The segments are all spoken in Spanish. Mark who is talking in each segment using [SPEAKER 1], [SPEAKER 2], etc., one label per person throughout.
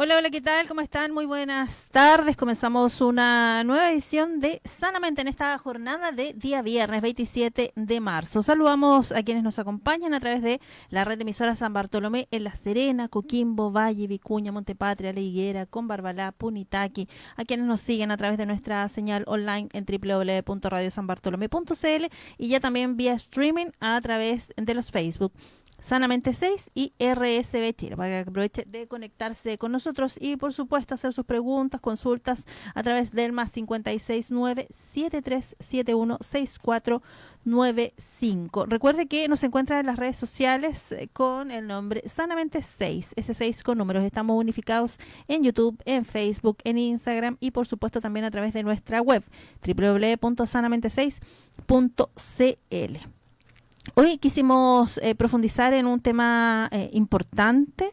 [SPEAKER 1] Hola, hola, ¿qué tal? ¿Cómo están? Muy buenas tardes. Comenzamos una nueva edición de Sanamente en esta jornada de día viernes 27 de marzo. Saludamos a quienes nos acompañan a través de la red de emisoras San Bartolomé en La Serena, Coquimbo, Valle, Vicuña, Montepatria, La Higuera, Combarbalá, Punitaqui, a quienes nos siguen a través de nuestra señal online en www.radiosanbartolomé.cl y ya también vía streaming a través de los Facebook. Sanamente 6 y RSB Chile, para que aproveche de conectarse con nosotros y por supuesto hacer sus preguntas, consultas a través del más 569-7371-6495. Recuerde que nos encuentra en las redes sociales con el nombre Sanamente 6, ese 6 con números. Estamos unificados en YouTube, en Facebook, en Instagram y por supuesto también a través de nuestra web www.sanamente6.cl. Hoy quisimos profundizar en un tema importante,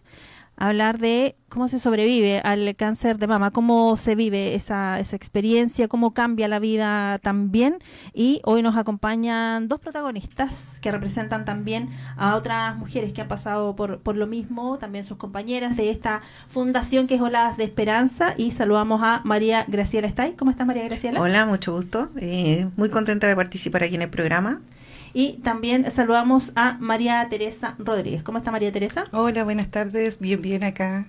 [SPEAKER 1] hablar de cómo se sobrevive al cáncer de mama, cómo se vive esa experiencia, cómo cambia la vida también. Y hoy nos acompañan dos protagonistas que representan también a otras mujeres que han pasado por lo mismo, también sus compañeras de esta fundación que es Olas de Esperanza. Y saludamos a María Graciela Estay. ¿Cómo estás, María Graciela?
[SPEAKER 2] Hola, mucho gusto. Muy contenta de participar aquí en el programa.
[SPEAKER 1] Y también saludamos a María Teresa Rodríguez. ¿Cómo está María Teresa?
[SPEAKER 3] Hola, buenas tardes. Bien acá.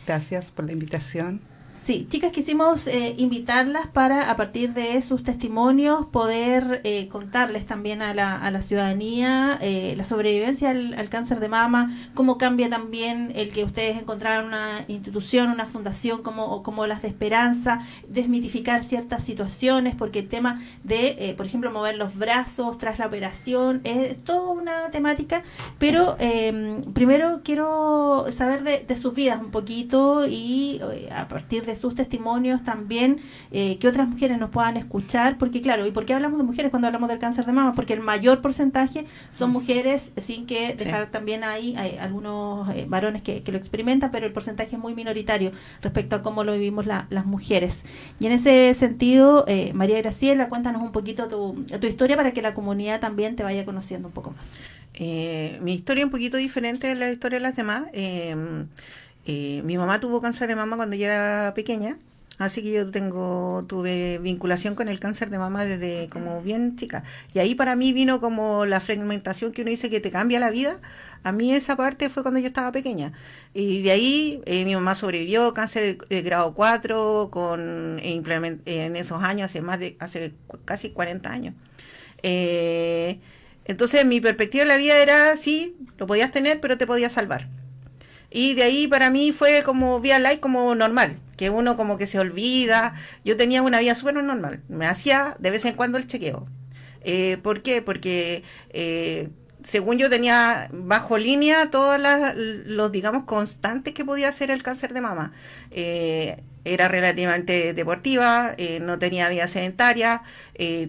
[SPEAKER 3] Gracias por la invitación.
[SPEAKER 1] Sí, chicas, quisimos invitarlas para, a partir de sus testimonios, poder contarles también a la ciudadanía la sobrevivencia al cáncer de mama, cómo cambia también el que ustedes encontraran una institución, una fundación como Las de Esperanza, desmitificar ciertas situaciones, porque el tema de, por ejemplo, mover los brazos tras la operación, es toda una temática, pero primero quiero saber de sus vidas un poquito y a partir de sus testimonios también, que otras mujeres nos puedan escuchar, porque claro, ¿y por qué hablamos de mujeres cuando hablamos del cáncer de mama? Porque el mayor porcentaje son mujeres, sin que dejar también ahí hay algunos varones que lo experimentan, pero el porcentaje es muy minoritario respecto a cómo lo vivimos las mujeres. Y en ese sentido, María Graciela, cuéntanos un poquito tu historia para que la comunidad también te vaya conociendo un poco más.
[SPEAKER 2] Mi historia es un poquito diferente de la historia de las demás. Mi mamá tuvo cáncer de mama cuando yo era pequeña, así que yo tuve vinculación con el cáncer de mama desde como bien chica. Y ahí para mí vino como la fragmentación que uno dice que te cambia la vida. A mí esa parte fue cuando yo estaba pequeña. Y de ahí mi mamá sobrevivió, cáncer de grado 4, en esos años, hace casi 40 años. Entonces mi perspectiva de la vida era, sí, lo podías tener, pero te podías salvar. Y de ahí para mí fue como vía light, como normal, que uno como que se olvida. Yo tenía una vida súper normal, me hacía de vez en cuando el chequeo. ¿Por qué? Porque según yo tenía bajo línea todos los, digamos, constantes que podía hacer el cáncer de mama. Era relativamente deportiva, no tenía vida sedentaria,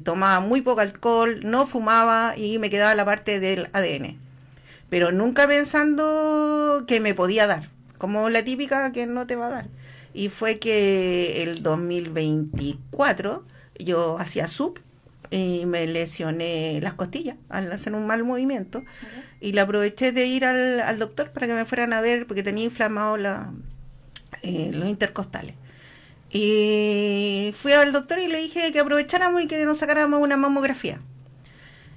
[SPEAKER 2] tomaba muy poco alcohol, no fumaba y me quedaba la parte del ADN. Pero nunca pensando que me podía dar, como la típica que no te va a dar. Y fue que el 2024 yo hacía SUP y me lesioné las costillas al hacer un mal movimiento. Y le aproveché de ir al doctor para que me fueran a ver porque tenía inflamado los intercostales. Y fui al doctor y le dije que aprovecháramos y que nos sacáramos una mamografía.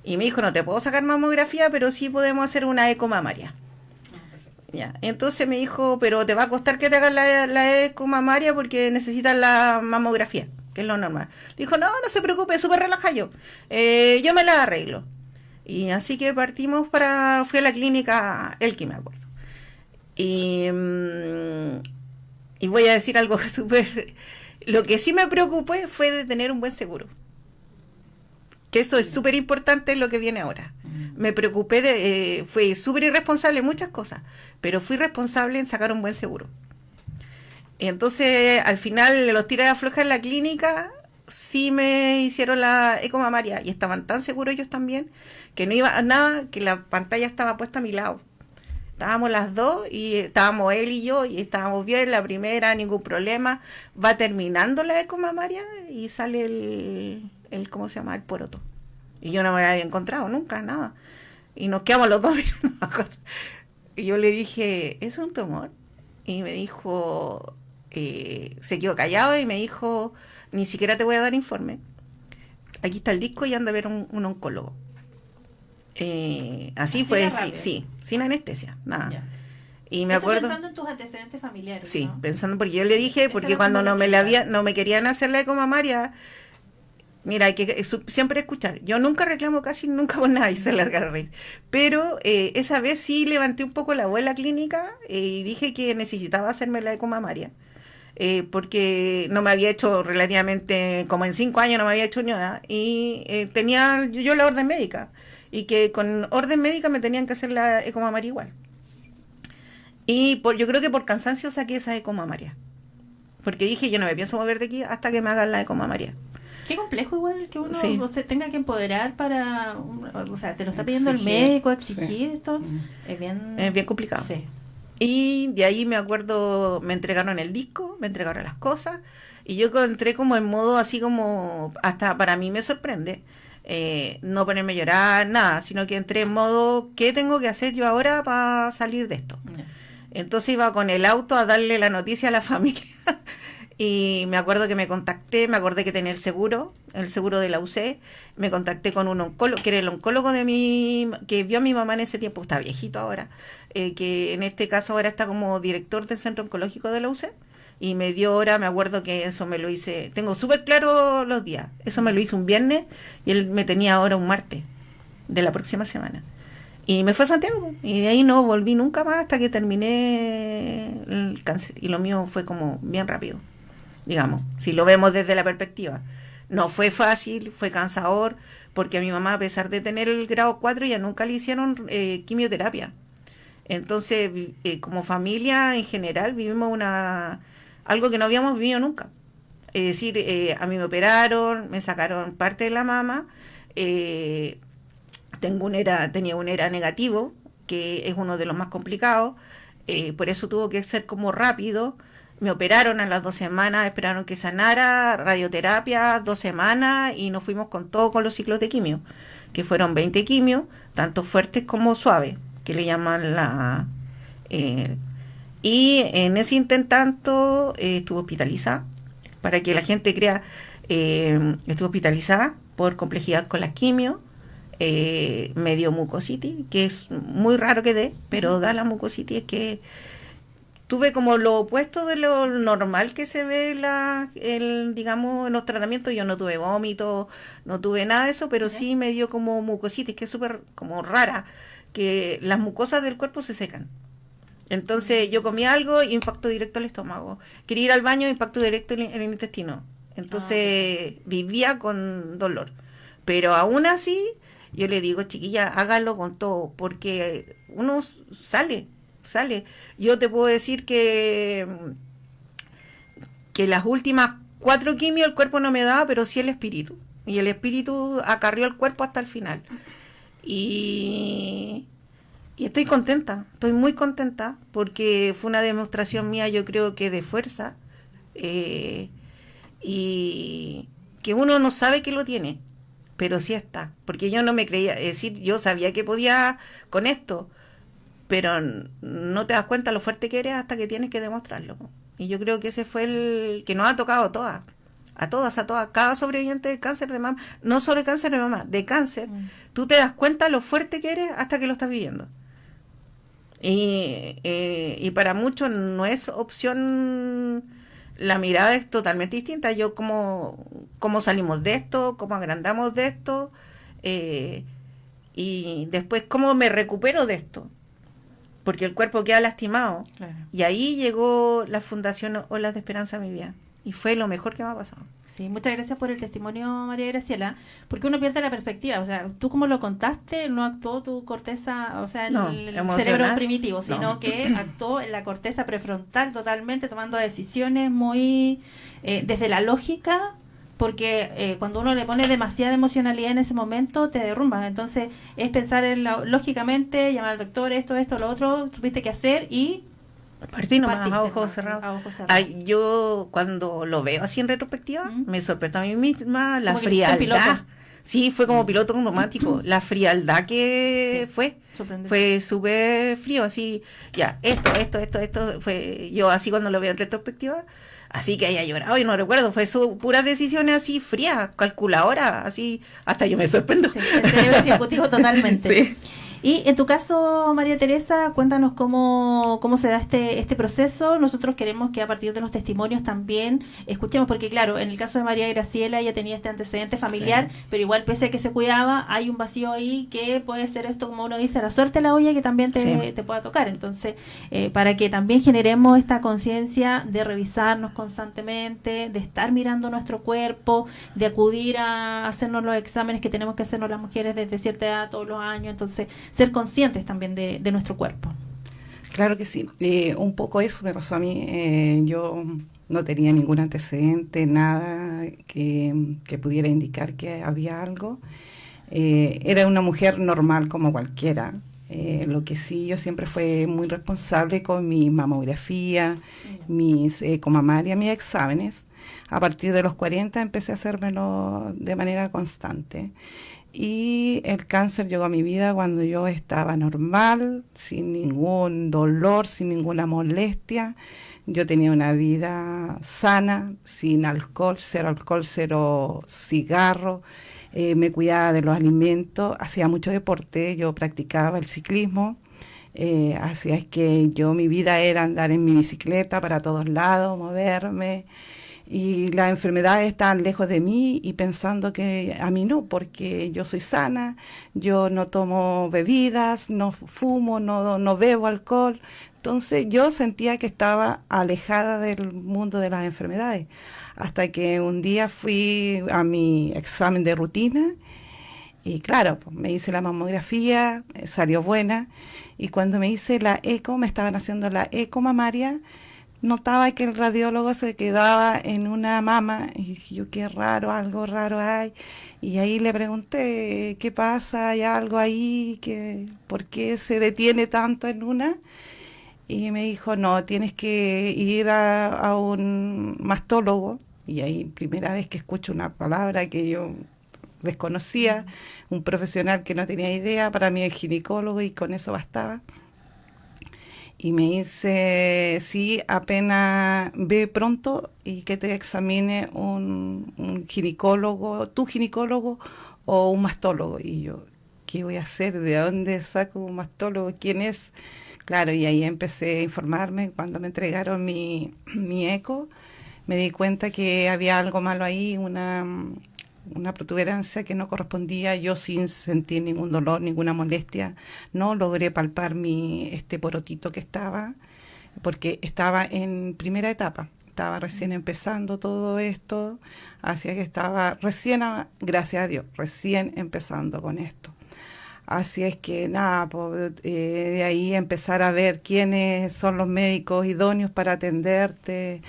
[SPEAKER 2] Y me dijo, no te puedo sacar mamografía, pero sí podemos hacer una eco mamaria. Ya. Entonces me dijo, pero te va a costar que te hagas la eco mamaria porque necesitas la mamografía, que es lo normal. Dijo, no se preocupe, súper relajado yo. Yo me la arreglo. Y así que fui a la clínica Elqui, me acuerdo. Y voy a decir algo súper... Lo que sí me preocupé fue de tener un buen seguro. Que esto es súper importante lo que viene ahora. Me preocupé fui súper irresponsable en muchas cosas, pero fui responsable en sacar un buen seguro. Entonces, al final, los tiras de afloja en la clínica, sí me hicieron la eco mamaria y estaban tan seguros ellos también que no iba a nada, que la pantalla estaba puesta a mi lado. Estábamos las dos y estábamos él y yo y estábamos bien, la primera, ningún problema. Va terminando la eco mamaria y sale el ¿cómo se llama? El poroto. Y yo no me había encontrado nunca, nada. Y nos quedamos los dos mirando. Y yo le dije, ¿es un tumor? y me dijo, se quedó callado y me dijo, ni siquiera te voy a dar informe. Aquí está el disco y anda a ver un oncólogo. Así fue, sí, sin anestesia, nada.
[SPEAKER 1] Ya.
[SPEAKER 2] Y me
[SPEAKER 1] Estoy
[SPEAKER 2] acuerdo,
[SPEAKER 1] pensando en tus antecedentes familiares,
[SPEAKER 2] sí,
[SPEAKER 1] ¿no?
[SPEAKER 2] pensando, porque yo le dije,
[SPEAKER 1] Esa
[SPEAKER 2] porque
[SPEAKER 1] era
[SPEAKER 2] cuando
[SPEAKER 1] como
[SPEAKER 2] no
[SPEAKER 1] la
[SPEAKER 2] no me querían hacer la eco mamaria, mira, hay que siempre escuchar. Yo nunca reclamo casi nunca por nada y se larga a reír. Pero esa vez sí levanté un poco la voz en la clínica y dije que necesitaba hacerme la eco mamaria. Porque no me había hecho relativamente, como en 5 años no me había hecho ni nada. Y tenía yo la orden médica. Y que con orden médica me tenían que hacer la eco mamaria igual. Y yo creo que por cansancio saqué esa eco mamaria. Porque dije, yo no me pienso mover de aquí hasta que me hagan la eco mamaria.
[SPEAKER 1] Qué complejo igual que uno
[SPEAKER 2] Sí.
[SPEAKER 1] se tenga que empoderar para, o sea, te lo está pidiendo el
[SPEAKER 2] Exigir,
[SPEAKER 1] médico, exigir esto,
[SPEAKER 2] Es bien complicado.
[SPEAKER 1] Sí.
[SPEAKER 2] Y de ahí me acuerdo, me entregaron el disco, me entregaron las cosas, y yo entré como en modo así como, hasta para mí me sorprende, no ponerme a llorar, nada, sino que entré en modo, ¿qué tengo que hacer yo ahora para salir de esto?
[SPEAKER 1] Ya.
[SPEAKER 2] Entonces iba con el auto a darle la noticia a la familia. Y me acuerdo que me contacté, me acordé que tenía el seguro de la UC, me contacté con un oncólogo, que era el oncólogo que vio a mi mamá en ese tiempo, está viejito ahora, que en este caso ahora está como director del centro oncológico de la UC, y me dio hora, me acuerdo que eso me lo hice, tengo súper claro los días, eso me lo hice un viernes, y él me tenía ahora un martes de la próxima semana. Y me fue a Santiago, y de ahí no volví nunca más hasta que terminé el cáncer, y lo mío fue como bien rápido. Digamos, si lo vemos desde la perspectiva. No fue fácil, fue cansador, porque a mi mamá, a pesar de tener el grado 4, ya nunca le hicieron quimioterapia. Entonces, como familia en general, vivimos algo que no habíamos vivido nunca. Es decir, a mí me operaron, me sacaron parte de la mama, tenía un ERA negativo, que es uno de los más complicados, por eso tuvo que ser como rápido. Me operaron a las 2 semanas, esperaron que sanara, radioterapia, 2 semanas, y nos fuimos con los ciclos de quimio, que fueron 20 quimios, tanto fuertes como suaves, que le llaman y en ese intentando estuve hospitalizada, para que la gente crea, estuve hospitalizada por complejidad con las quimios, me dio mucositis, que es muy raro que dé, pero da la mucositis, es que tuve como lo opuesto de lo normal que se ve digamos, en los tratamientos. Yo no tuve vómito, no tuve nada de eso, pero sí me dio como mucositis, que es súper como rara, que las mucosas del cuerpo se secan. Entonces yo comía algo y impacto directo al estómago. Quería ir al baño, impacto directo en el intestino. Entonces vivía con dolor. Pero aún así, yo le digo, chiquilla, hágalo con todo, porque uno sale. Yo te puedo decir que las últimas 4 quimios el cuerpo no me daba, pero sí el espíritu. Y el espíritu acarrió el cuerpo hasta el final. Y estoy contenta, estoy muy contenta, porque fue una demostración mía, yo creo que de fuerza, y que uno no sabe que lo tiene, pero sí está. Porque yo no me creía, es decir, yo sabía que podía con esto, pero no te das cuenta lo fuerte que eres hasta que tienes que demostrarlo. Y yo creo que ese fue el que nos ha tocado a todas, cada sobreviviente de cáncer de mama, no solo de cáncer de mama, de cáncer, tú te das cuenta lo fuerte que eres hasta que lo estás viviendo. Y para muchos no es opción, la mirada es totalmente distinta. Yo cómo salimos de esto, cómo agrandamos de esto, y después cómo me recupero de esto, porque el cuerpo queda lastimado.
[SPEAKER 1] Claro.
[SPEAKER 2] Y ahí llegó la Fundación Olas de Esperanza a mi vida, y fue lo mejor que me ha pasado.
[SPEAKER 1] Sí, muchas gracias por el testimonio, María Graciela, porque uno pierde la perspectiva, o sea, tú como lo contaste, no actuó tu corteza, o sea, el cerebro primitivo, sino que actuó en la corteza prefrontal totalmente, tomando decisiones muy desde la lógica, porque cuando uno le pone demasiada emocionalidad en ese momento, te derrumbas. Entonces, es pensar lógicamente, llamar al doctor, esto, lo otro, tuviste que hacer y
[SPEAKER 2] partí nomás a ojos cerrados. Ay, yo cuando lo veo así en retrospectiva, me sorprendo a mí misma la frialdad. Sí, fue como piloto automático. La frialdad que
[SPEAKER 1] Sí, sorprendente.
[SPEAKER 2] fue súper frío, así, ya, esto, fue yo así cuando lo veo en retrospectiva, así que haya llorado, y no recuerdo, fue su puras decisiones así frías, calculadora, así, hasta yo me sorprendo.
[SPEAKER 1] Sí, el cerebro ejecutivo totalmente.
[SPEAKER 2] Sí.
[SPEAKER 1] Y en tu caso, María Teresa, cuéntanos cómo se da este proceso. Nosotros queremos que a partir de los testimonios también escuchemos, porque claro, en el caso de María Graciela ella tenía este antecedente familiar,
[SPEAKER 3] Sí.
[SPEAKER 1] pero igual pese a que se cuidaba, hay un vacío ahí que puede ser esto, como uno dice, la suerte de la olla que también
[SPEAKER 2] Sí.
[SPEAKER 1] te pueda tocar. Entonces, para que también generemos esta conciencia de revisarnos constantemente, de estar mirando nuestro cuerpo, de acudir a hacernos los exámenes que tenemos que hacernos las mujeres desde cierta edad todos los años. Entonces, ser conscientes también de nuestro cuerpo.
[SPEAKER 3] Claro que sí. Un poco eso me pasó a mí. Yo no tenía ningún antecedente, nada que pudiera indicar que había algo. Era una mujer normal como cualquiera. Lo que sí, yo siempre fui muy responsable con mi mamografía, mis ecomamarias, mis exámenes. A partir de los 40 empecé a hacérmelo de manera constante. Y el cáncer llegó a mi vida cuando yo estaba normal, sin ningún dolor, sin ninguna molestia. Yo tenía una vida sana, sin alcohol, cero cigarro. Me cuidaba de los alimentos, hacía mucho deporte, yo practicaba el ciclismo. Así es que mi vida era andar en mi bicicleta para todos lados, moverme. Y las enfermedades estaban lejos de mí y pensando que a mí no, porque yo soy sana, yo no tomo bebidas, no fumo, no bebo alcohol. Entonces yo sentía que estaba alejada del mundo de las enfermedades. Hasta que un día fui a mi examen de rutina y claro, pues, me hice la mamografía, salió buena. Y cuando me hice la eco, me estaban haciendo la eco mamaria, notaba que el radiólogo se quedaba en una mama y dije yo, qué raro, algo raro hay. Y ahí le pregunté, ¿qué pasa? ¿Hay algo ahí? ¿Por qué se detiene tanto en una? Y me dijo, no, tienes que ir a un mastólogo. Y ahí primera vez que escucho una palabra que yo desconocía, un profesional que no tenía idea, para mí el ginecólogo, y con eso bastaba. Y me dice, sí, apenas ve pronto y que te examine un ginecólogo, tu ginecólogo o un mastólogo. Y yo, ¿qué voy a hacer? ¿De dónde saco un mastólogo? ¿Quién es? Claro, y ahí empecé a informarme. Cuando me entregaron mi eco, me di cuenta que había algo malo ahí, una protuberancia que no correspondía. Yo, sin sentir ningún dolor, ninguna molestia, no logré palpar este porotito que estaba, porque estaba en primera etapa, estaba recién empezando todo esto, así que estaba recién, gracias a Dios, recién empezando con esto. Así es que nada, de ahí empezar a ver quiénes son los médicos idóneos para atenderte.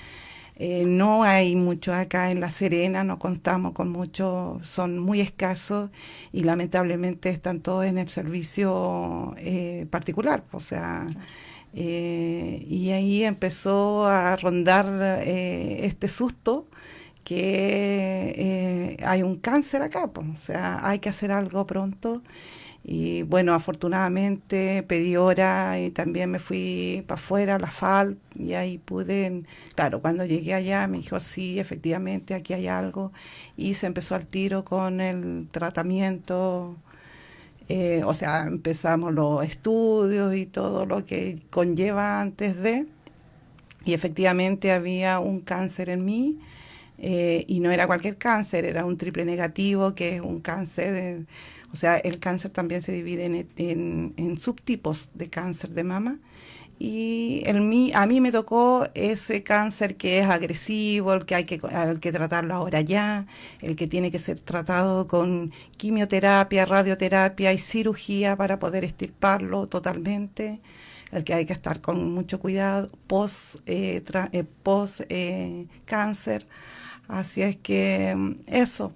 [SPEAKER 3] No hay mucho acá en La Serena, no contamos con mucho, son muy escasos y lamentablemente están todos en el servicio particular. O sea, y ahí empezó a rondar este susto que hay un cáncer acá, pues. O sea, hay que hacer algo pronto. Y bueno, afortunadamente pedí hora y también me fui para afuera, a la FAL, y ahí pude, claro, cuando llegué allá me dijo, sí, efectivamente, aquí hay algo, y se empezó al tiro con el tratamiento, o sea, empezamos los estudios y todo lo que conlleva antes de, y efectivamente había un cáncer en mí, y no era cualquier cáncer, era un triple negativo, que es un cáncer... O sea, el cáncer también se divide en subtipos de cáncer de mama. Y a mí me tocó ese cáncer que es agresivo, el que hay que tratarlo ahora ya, el que tiene que ser tratado con quimioterapia, radioterapia y cirugía para poder extirparlo totalmente, el que hay que estar con mucho cuidado post cáncer. Así es que eso.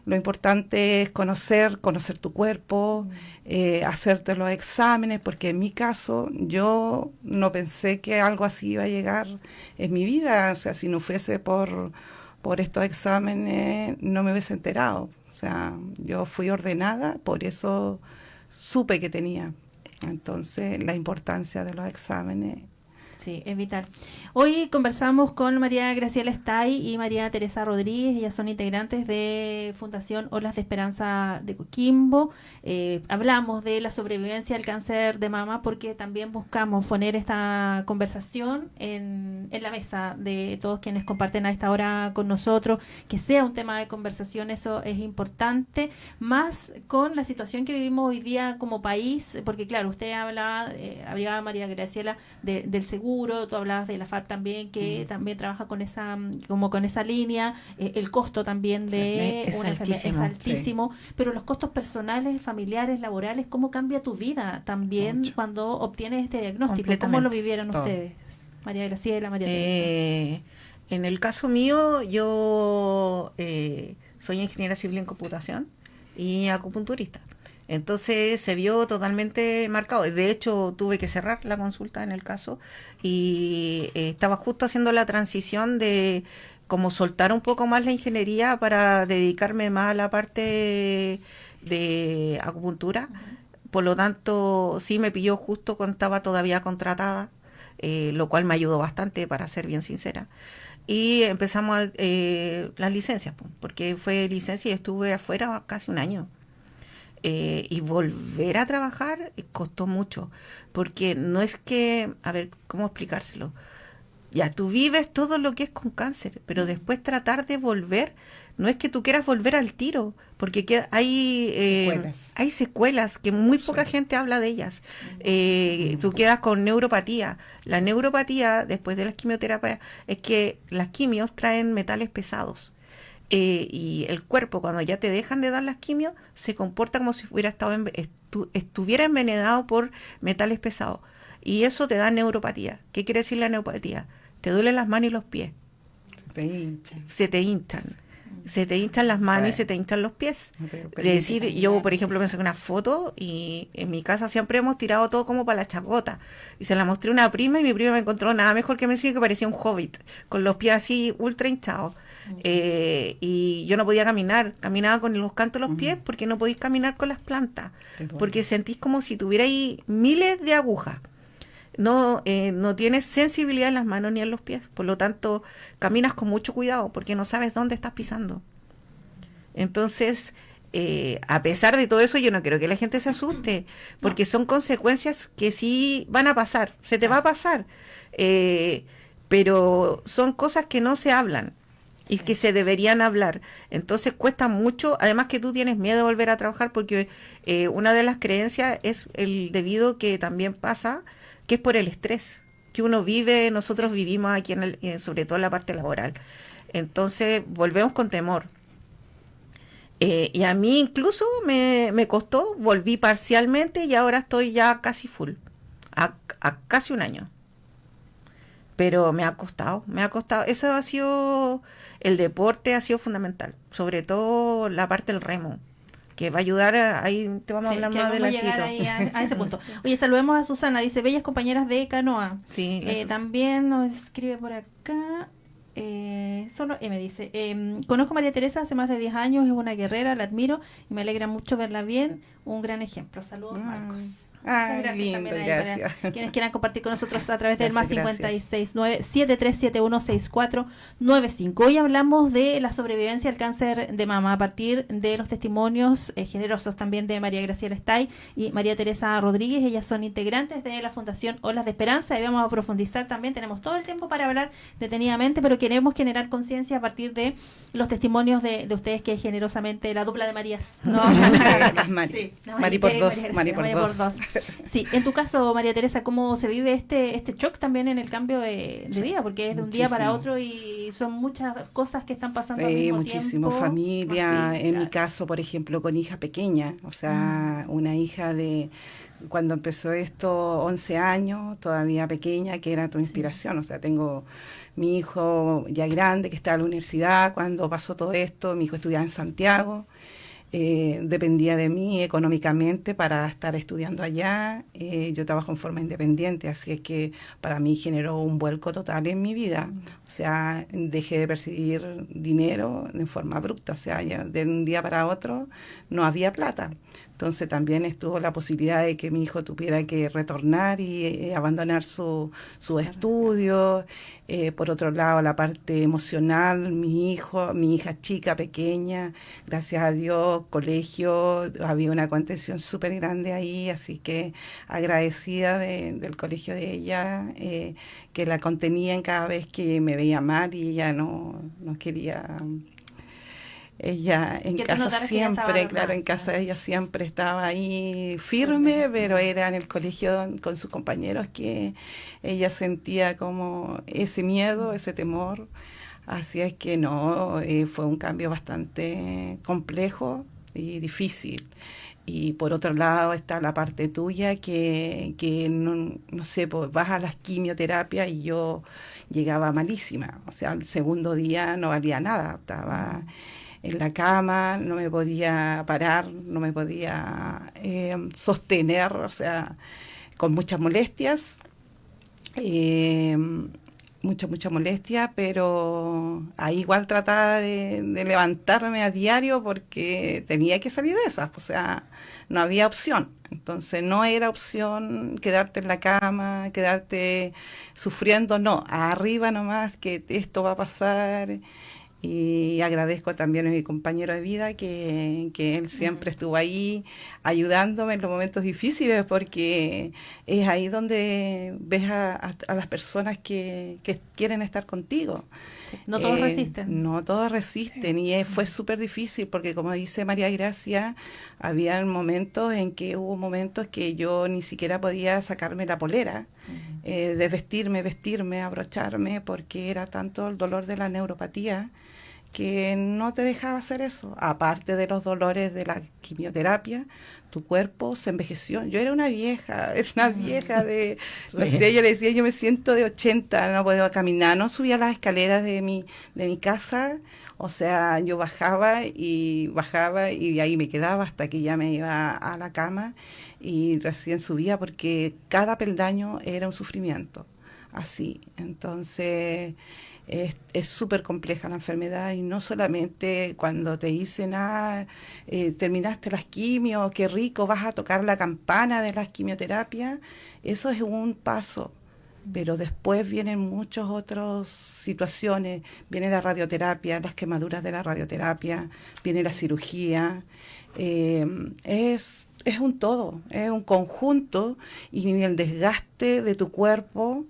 [SPEAKER 3] Lo importante es conocer tu cuerpo, hacerte los exámenes, porque en mi caso yo no pensé que algo así iba a llegar en mi vida. O sea, si no fuese por por estos exámenes no me hubiese enterado. O sea, yo fui ordenada, por eso supe que tenía. Entonces, la importancia de los exámenes.
[SPEAKER 1] Sí, es vital. Hoy conversamos con María Graciela Estay y María Teresa Rodríguez. Ellas son integrantes de Fundación Olas de Esperanza de Coquimbo. Hablamos de la sobrevivencia al cáncer de mama porque también buscamos poner esta conversación en la mesa de todos quienes comparten a esta hora con nosotros, que sea un tema de conversación, eso es importante, más con la situación que vivimos hoy día como país, porque claro, usted hablaba María Graciela, del seguro, tú hablabas de la FARC también, que también trabaja con esa línea, el costo también de
[SPEAKER 2] es
[SPEAKER 1] una enfermedad es altísimo, pero los costos personales, familiares, laborales, ¿cómo cambia tu vida también cuando obtienes este diagnóstico? ¿Cómo lo vivieron ustedes? María Graciela, María Teresa.
[SPEAKER 2] En el caso mío, yo soy ingeniera civil en computación y acupunturista. Entonces se vio totalmente marcado. De hecho, tuve que cerrar la consulta en el caso y estaba justo haciendo la transición de como soltar un poco más la ingeniería para dedicarme más a la parte de acupuntura. Por lo tanto, sí me pilló justo cuando estaba todavía contratada, lo cual me ayudó bastante, para ser bien sincera. Y empezamos las licencias, porque fue licencia y estuve afuera casi un año. Y volver a trabajar costó mucho, porque no es que, a ver, ¿cómo explicárselo? Ya, tú vives todo lo que es con cáncer, pero después tratar de volver, no es que tú quieras volver al tiro, porque hay secuelas que muy poca gente habla de ellas. Tú quedas con neuropatía. La neuropatía, después de las quimioterapias, es que las quimios traen metales pesados. Y el cuerpo, cuando ya te dejan de dar las quimios, se comporta como si estuviera envenenado por metales pesados. Y eso te da neuropatía. ¿Qué quiere decir la neuropatía? Te duelen las manos y los pies. Se te hinchan. Se te hinchan las manos y se te hinchan los pies. Es decir, yo, por ejemplo, me saqué una foto y en mi casa siempre hemos tirado todo como para la chacota. Y se la mostré a una prima y mi prima me encontró nada mejor que me decía que parecía un hobbit, con los pies así ultra hinchados. Y yo no podía caminar, caminaba con los cantos de los pies porque no podéis caminar con las plantas, porque sentís como si tuvierais miles de agujas. No tienes sensibilidad en las manos ni en los pies, por lo tanto caminas con mucho cuidado porque no sabes dónde estás pisando. Entonces, a pesar de todo eso, yo no quiero que la gente se asuste, porque son consecuencias que sí van a pasar, se te va a pasar, pero son cosas que no se hablan y que se deberían hablar. Entonces cuesta mucho, además que tú tienes miedo de volver a trabajar porque una de las creencias es el debido que también pasa, que es por el estrés que uno vive, nosotros vivimos aquí sobre todo en la parte laboral. Entonces volvemos con temor. Y a mí incluso me costó, volví parcialmente y ahora estoy ya casi full, a casi un año. Pero me ha costado. Eso ha sido, el deporte ha sido fundamental, sobre todo la parte del remo, que va a ayudar, ahí te vamos a hablar más adelantito.
[SPEAKER 1] A ese punto. Oye, saludemos a Susana, dice, bellas compañeras de canoa.
[SPEAKER 2] Sí,
[SPEAKER 1] también nos escribe por acá, solo me dice, conozco a María Teresa hace más de 10 años, es una guerrera, la admiro y me alegra mucho verla bien, un gran ejemplo. Saludos, Marcos.
[SPEAKER 3] Lindo, gracias.
[SPEAKER 1] Quienes quieran compartir con nosotros a través del más 569-73716495. Hoy hablamos de la sobrevivencia al cáncer de mama a partir de los testimonios generosos también de María Graciela Estay y María Teresa Rodríguez. Ellas son integrantes de la Fundación Olas de Esperanza y vamos a profundizar también. Tenemos todo el tiempo para hablar detenidamente, pero queremos generar conciencia a partir de los testimonios de ustedes, que generosamente la dupla de Marías. ¿No?
[SPEAKER 3] Sí, Mari por dos. Mari por dos.
[SPEAKER 1] Sí, en tu caso, María Teresa, ¿cómo se vive este shock también en el cambio de vida? Porque es de un día para otro y son muchas cosas que están pasando al mismo
[SPEAKER 3] muchísimo.
[SPEAKER 1] tiempo.
[SPEAKER 3] Familia, en mi caso, por ejemplo, con hija pequeña, o sea, una hija de, cuando empezó esto, 11 años, todavía pequeña, que era tu inspiración. O sea, tengo mi hijo ya grande, que está en la universidad, cuando pasó todo esto, mi hijo estudiaba en Santiago. dependía de mí económicamente para estar estudiando allá. Yo trabajo en forma independiente, así es que para mí generó un vuelco total en mi vida. O sea, dejé de percibir dinero de forma abrupta, o sea, ya de un día para otro no había plata. Entonces también estuvo la posibilidad de que mi hijo tuviera que retornar y abandonar su estudio. Por otro lado, la parte emocional, mi hija chica, pequeña, gracias a Dios, colegio, había una contención súper grande ahí, así que agradecida del colegio de ella, que la contenían cada vez que me veía mal y ella no quería. Ella en casa siempre, claro, en casa ella siempre estaba ahí firme, pero era en el colegio con sus compañeros que ella sentía como ese miedo, ese temor. Así es que no, fue un cambio bastante complejo y difícil. Y por otro lado está la parte tuya que no sé, pues vas a las quimioterapias y yo llegaba malísima. O sea, el segundo día no valía nada, estaba en la cama, no me podía parar, no me podía sostener, o sea, con muchas molestias, mucha molestia, pero ahí igual trataba de levantarme a diario porque tenía que salir de esas, o sea, no había opción. Entonces no era opción quedarte en la cama, quedarte sufriendo, no, arriba nomás que esto va a pasar. Y agradezco también a mi compañero de vida que él siempre estuvo ahí ayudándome en los momentos difíciles, porque es ahí donde ves a las personas que quieren estar contigo.
[SPEAKER 1] No todos resisten.
[SPEAKER 3] No todos resisten y fue súper difícil porque, como dice María Gracia, había momentos en que hubo momentos que yo ni siquiera podía sacarme la polera, de vestirme, abrocharme, porque era tanto el dolor de la neuropatía que no te dejaba hacer eso. Aparte de los dolores de la quimioterapia, tu cuerpo se envejeció. Yo era una vieja de, no sé, yo le decía, yo me siento de 80, no puedo caminar, no subía las escaleras de mi casa, o sea, yo bajaba y de ahí me quedaba hasta que ya me iba a la cama y recién subía porque cada peldaño era un sufrimiento, así. Entonces es súper compleja la enfermedad y no solamente cuando te dicen, terminaste las quimios, qué rico, vas a tocar la campana de las quimioterapias, eso es un paso, pero después vienen muchas otras situaciones, viene la radioterapia, las quemaduras de la radioterapia, viene la cirugía, es un todo, es un conjunto y el desgaste de tu cuerpo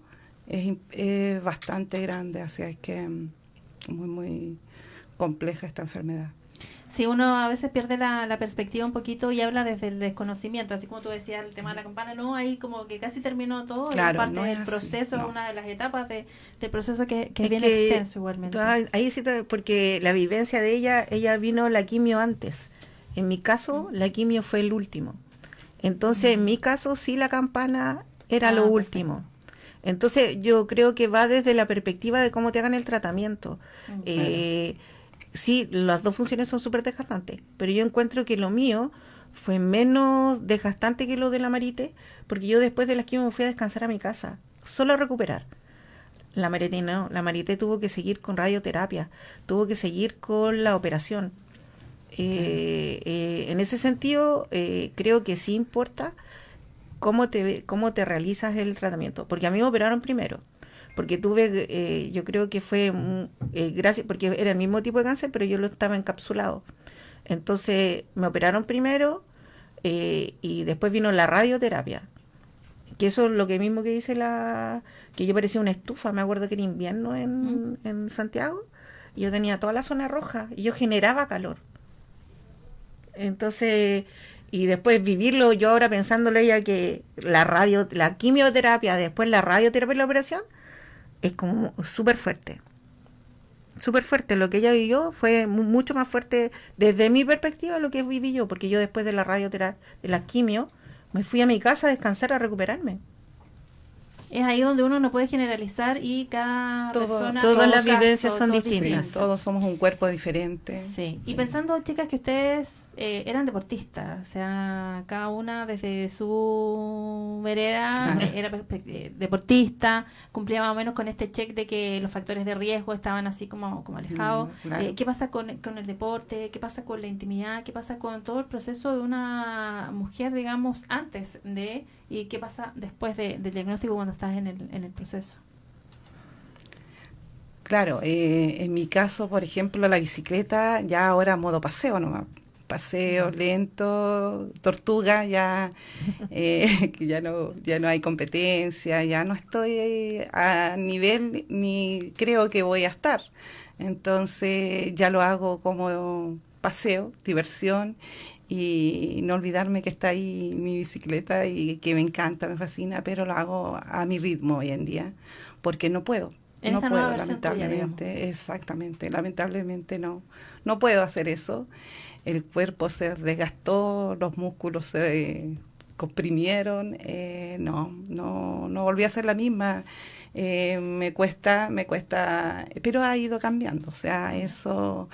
[SPEAKER 3] es bastante grande, así es que muy compleja esta enfermedad.
[SPEAKER 1] Sí, uno a veces pierde la perspectiva un poquito y habla desde el desconocimiento, así como tú decías, el tema de la campana, no, ahí como que casi terminó todo,
[SPEAKER 3] claro,
[SPEAKER 1] es parte
[SPEAKER 3] no
[SPEAKER 1] del
[SPEAKER 3] es
[SPEAKER 1] proceso,
[SPEAKER 3] así, no.
[SPEAKER 1] Una de las etapas del proceso que viene extenso igualmente.
[SPEAKER 2] Ahí sí, porque la vivencia de ella vino la quimio antes. En mi caso, la quimio fue el último. Entonces, en mi caso, sí la campana era lo último. Perfecto. Entonces, yo creo que va desde la perspectiva de cómo te hagan el tratamiento. Sí, las dos funciones son súper desgastantes, pero yo encuentro que lo mío fue menos desgastante que lo de la Marité, porque yo después de la quimio me fui a descansar a mi casa, solo a recuperar. La Marité no, la Marité tuvo que seguir con radioterapia, tuvo que seguir con la operación. En ese sentido, creo que sí importa cómo te realizas el tratamiento, porque a mí me operaron primero, porque tuve, yo creo que fue gracias, porque era el mismo tipo de cáncer, pero yo lo estaba encapsulado. Entonces me operaron primero y después vino la radioterapia, que eso es lo que mismo que dice que yo parecía una estufa. Me acuerdo que era invierno en Santiago, y yo tenía toda la zona roja y yo generaba calor. Entonces, y después vivirlo, yo ahora pensándole ella que la quimioterapia, después la radioterapia y la operación, es como súper fuerte. Súper fuerte. Lo que ella vivió fue mucho más fuerte desde mi perspectiva lo que viví yo, porque yo después de la radioterapia, de la quimio, me fui a mi casa a descansar, a recuperarme.
[SPEAKER 1] Es ahí donde uno no puede generalizar y cada persona...
[SPEAKER 2] Todas las vivencias son distintas.
[SPEAKER 3] Sí, todos somos un cuerpo diferente.
[SPEAKER 1] Sí. Y pensando, chicas, que ustedes eran deportistas, o sea, cada una desde su vereda era deportista, cumplía más o menos con este check de que los factores de riesgo estaban así como alejados.
[SPEAKER 3] Claro.
[SPEAKER 1] ¿Qué pasa con el deporte? ¿Qué pasa con la intimidad? ¿Qué pasa con todo el proceso de una mujer, digamos, antes de, y qué pasa después del diagnóstico cuando estás en el proceso?
[SPEAKER 3] Claro, en mi caso, por ejemplo, la bicicleta ya ahora modo paseo nomás. Paseo lento, tortuga, ya que ya no hay competencia, ya no estoy a nivel ni creo que voy a estar. Entonces ya lo hago como paseo, diversión y no olvidarme que está ahí mi bicicleta y que me encanta, me fascina, pero lo hago a mi ritmo hoy en día, porque no puedo.
[SPEAKER 1] En
[SPEAKER 3] No
[SPEAKER 1] esta nueva
[SPEAKER 3] puedo,
[SPEAKER 1] versión tuya,
[SPEAKER 3] lamentablemente, exactamente, lamentablemente no puedo hacer eso. El cuerpo se desgastó, los músculos se comprimieron, no volví a ser la misma. Me cuesta, pero ha ido cambiando, o sea, eso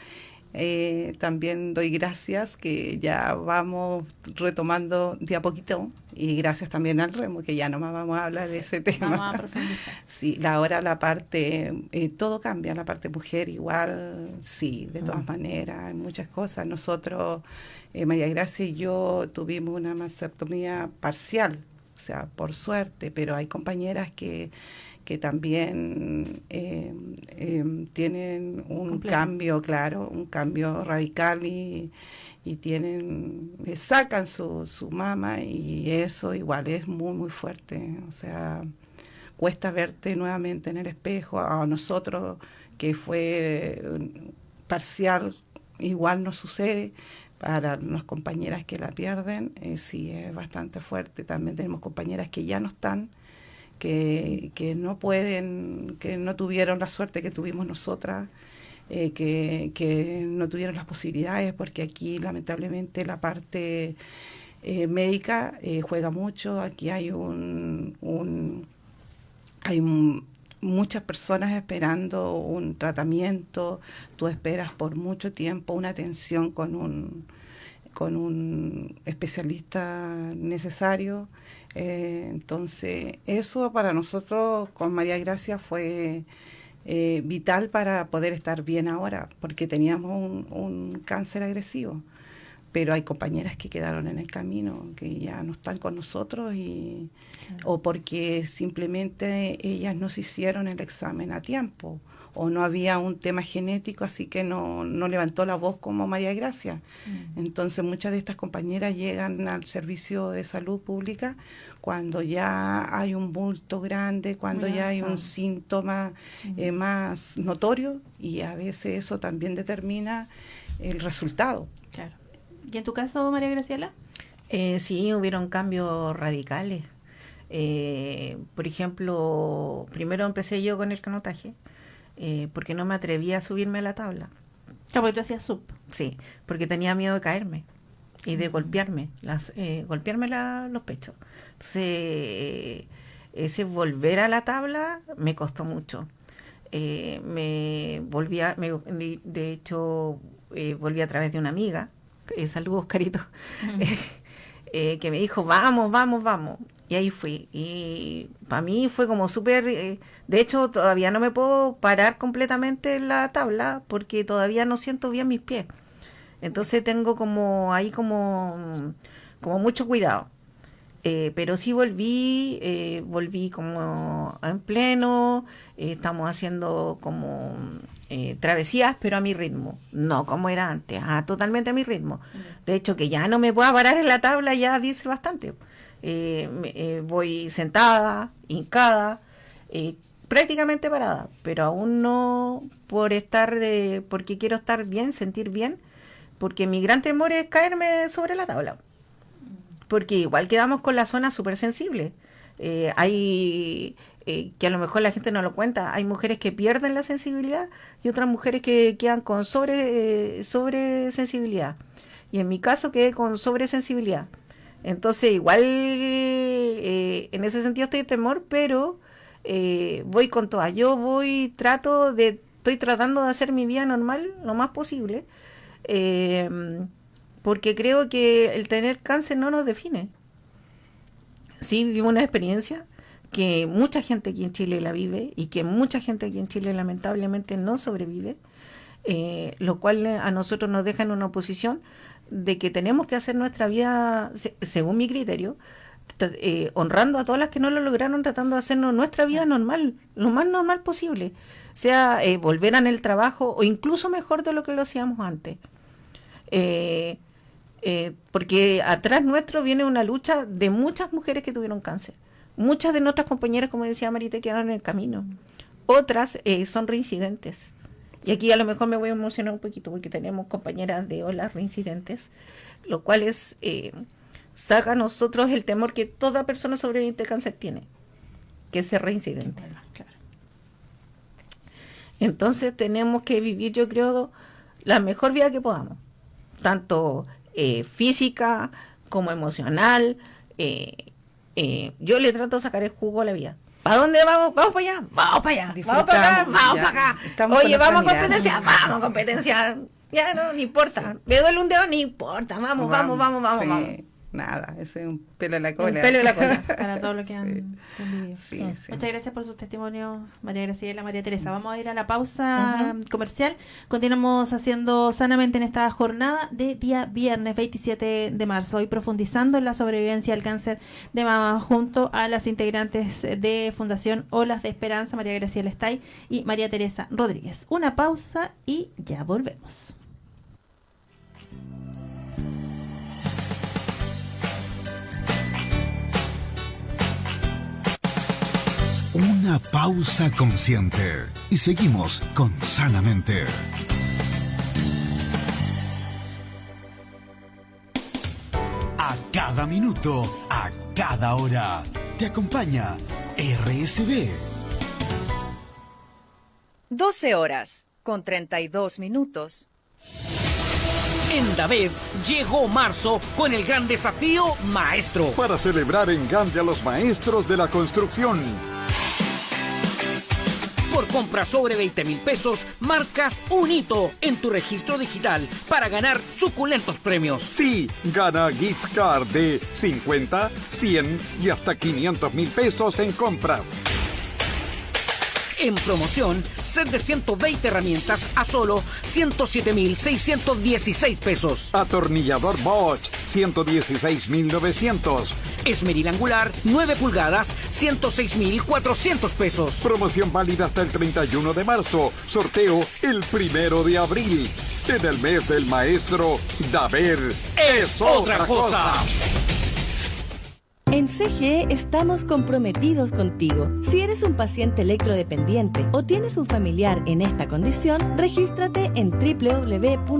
[SPEAKER 3] también doy gracias que ya vamos retomando de a poquito y gracias también al remo, que ya no más vamos a hablar de ese tema.
[SPEAKER 1] Vamos a profundizar.
[SPEAKER 3] Sí, ahora la parte, todo cambia, la parte mujer igual, sí, de todas maneras, hay muchas cosas. Nosotros, María Gracia y yo tuvimos una mastectomía parcial, o sea, por suerte, pero hay compañeras que también tienen un
[SPEAKER 1] Completo.
[SPEAKER 3] cambio, claro, un cambio radical y sacan su mama y eso igual es muy, muy fuerte. O sea, cuesta verte nuevamente en el espejo. A nosotros, que fue parcial, igual nos sucede. Para las compañeras que la pierden, sí es bastante fuerte. También tenemos compañeras que ya no están, que no pueden, que no tuvieron la suerte que tuvimos nosotras, que no tuvieron las posibilidades, porque aquí lamentablemente la parte médica juega mucho. Aquí hay muchas personas esperando un tratamiento, tú esperas por mucho tiempo una atención con un especialista necesario. Entonces, eso para nosotros con María Gracia fue vital para poder estar bien ahora, porque teníamos un cáncer agresivo. Pero hay compañeras que quedaron en el camino, que ya no están con nosotros, o porque simplemente ellas no se hicieron el examen a tiempo, o no había un tema genético, así que no levantó la voz como María Gracia. Entonces muchas de estas compañeras llegan al servicio de salud pública cuando ya hay un bulto grande, cuando ya hay un síntoma más notorio, y a veces eso también determina el resultado.
[SPEAKER 1] Claro. ¿Y en tu caso, María Graciela?
[SPEAKER 2] Sí, hubieron cambios radicales. Por ejemplo, primero empecé yo con el canotaje, porque no me atrevía a subirme a la tabla.
[SPEAKER 1] Claro, porque tú hacías sub.
[SPEAKER 2] Sí, porque tenía miedo de caerme y de golpearme, los pechos. Entonces, ese volver a la tabla me costó mucho. De hecho, volví a través de una amiga, saludos, Carito, que me dijo, vamos. Y ahí fui. Y para mí fue como súper... de hecho, todavía no me puedo parar completamente en la tabla porque todavía no siento bien mis pies. Entonces tengo como ahí como mucho cuidado. Pero sí volví como en pleno. Estamos haciendo como travesías, pero a mi ritmo. No como era antes, totalmente a mi ritmo. De hecho, que ya no me pueda parar en la tabla ya dice bastante. Voy sentada, hincada, prácticamente parada, pero aún no porque quiero estar bien, sentir bien, porque mi gran temor es caerme sobre la tabla, porque igual quedamos con la zona súper sensible. Hay que a lo mejor la gente no lo cuenta, hay mujeres que pierden la sensibilidad y otras mujeres que quedan con sobresensibilidad, y en mi caso quedé con sobresensibilidad. Entonces igual en ese sentido estoy en temor, pero voy con todas. Estoy tratando de hacer mi vida normal lo más posible, porque creo que el tener cáncer no nos define. Sí, vivimos una experiencia que mucha gente aquí en Chile la vive y que mucha gente aquí en Chile lamentablemente no sobrevive, lo cual a nosotros nos deja en una posición de que tenemos que hacer nuestra vida, según mi criterio, honrando a todas las que no lo lograron, tratando de hacernos nuestra vida normal, lo más normal posible, sea volver en el trabajo o incluso mejor de lo que lo hacíamos antes. Porque atrás nuestro viene una lucha de muchas mujeres que tuvieron cáncer. Muchas de nuestras compañeras, como decía Marita, quedaron en el camino. Otras son reincidentes. Y aquí a lo mejor me voy a emocionar un poquito porque tenemos compañeras de olas reincidentes, lo cual es, saca a nosotros el temor que toda persona sobreviviente de cáncer tiene, que es ser reincidente.
[SPEAKER 1] Bueno, claro.
[SPEAKER 2] Entonces tenemos que vivir, yo creo, la mejor vida que podamos, tanto física como emocional. Yo le trato de sacar el jugo a la vida. ¿Para dónde vamos? Vamos para allá, vamos para allá, vamos para acá, vamos para acá. Oye, vamos a competencia, vamos a competencia. Ya no importa.
[SPEAKER 3] Sí.
[SPEAKER 2] Me duele un dedo, no importa. Vamos.
[SPEAKER 3] Sí. Nada, ese es un pelo en la cola.
[SPEAKER 2] Un pelo en la cola.
[SPEAKER 1] Para todo lo que han,
[SPEAKER 3] Sí.
[SPEAKER 1] que han vivido.
[SPEAKER 3] Sí, sí.
[SPEAKER 1] Muchas gracias por sus testimonios, María Graciela, María Teresa. Vamos a ir a la pausa comercial. Continuamos haciendo sanamente en esta jornada de día viernes 27 de marzo. Hoy profundizando en la sobrevivencia al cáncer de mama junto a las integrantes de Fundación Olas de Esperanza, María Graciela Estay y María Teresa Rodríguez. Una pausa y ya volvemos.
[SPEAKER 4] Una pausa consciente y seguimos con Sanamente. A cada minuto, a cada hora, te acompaña RSB.
[SPEAKER 5] 12 horas con 32 minutos.
[SPEAKER 6] En David llegó marzo con el gran desafío Maestro.
[SPEAKER 7] Para celebrar en grande a los maestros de la construcción.
[SPEAKER 6] Por compra sobre 20,000 pesos, marcas un hito en tu registro digital para ganar suculentos premios.
[SPEAKER 7] Sí, gana gift card de 50, 100 y hasta 500,000 pesos en compras.
[SPEAKER 6] En promoción, set de 120 herramientas a solo 107,616 pesos.
[SPEAKER 7] Atornillador Bosch, 116,900.
[SPEAKER 6] Esmeril angular, 9 pulgadas, 106,400 pesos.
[SPEAKER 7] Promoción válida hasta el 31 de marzo. Sorteo el 1 de abril. En el mes del maestro, Daver es otra cosa.
[SPEAKER 8] En CGE estamos comprometidos contigo. Si eres un paciente electrodependiente o tienes un familiar en esta condición, regístrate en www.cge.cl.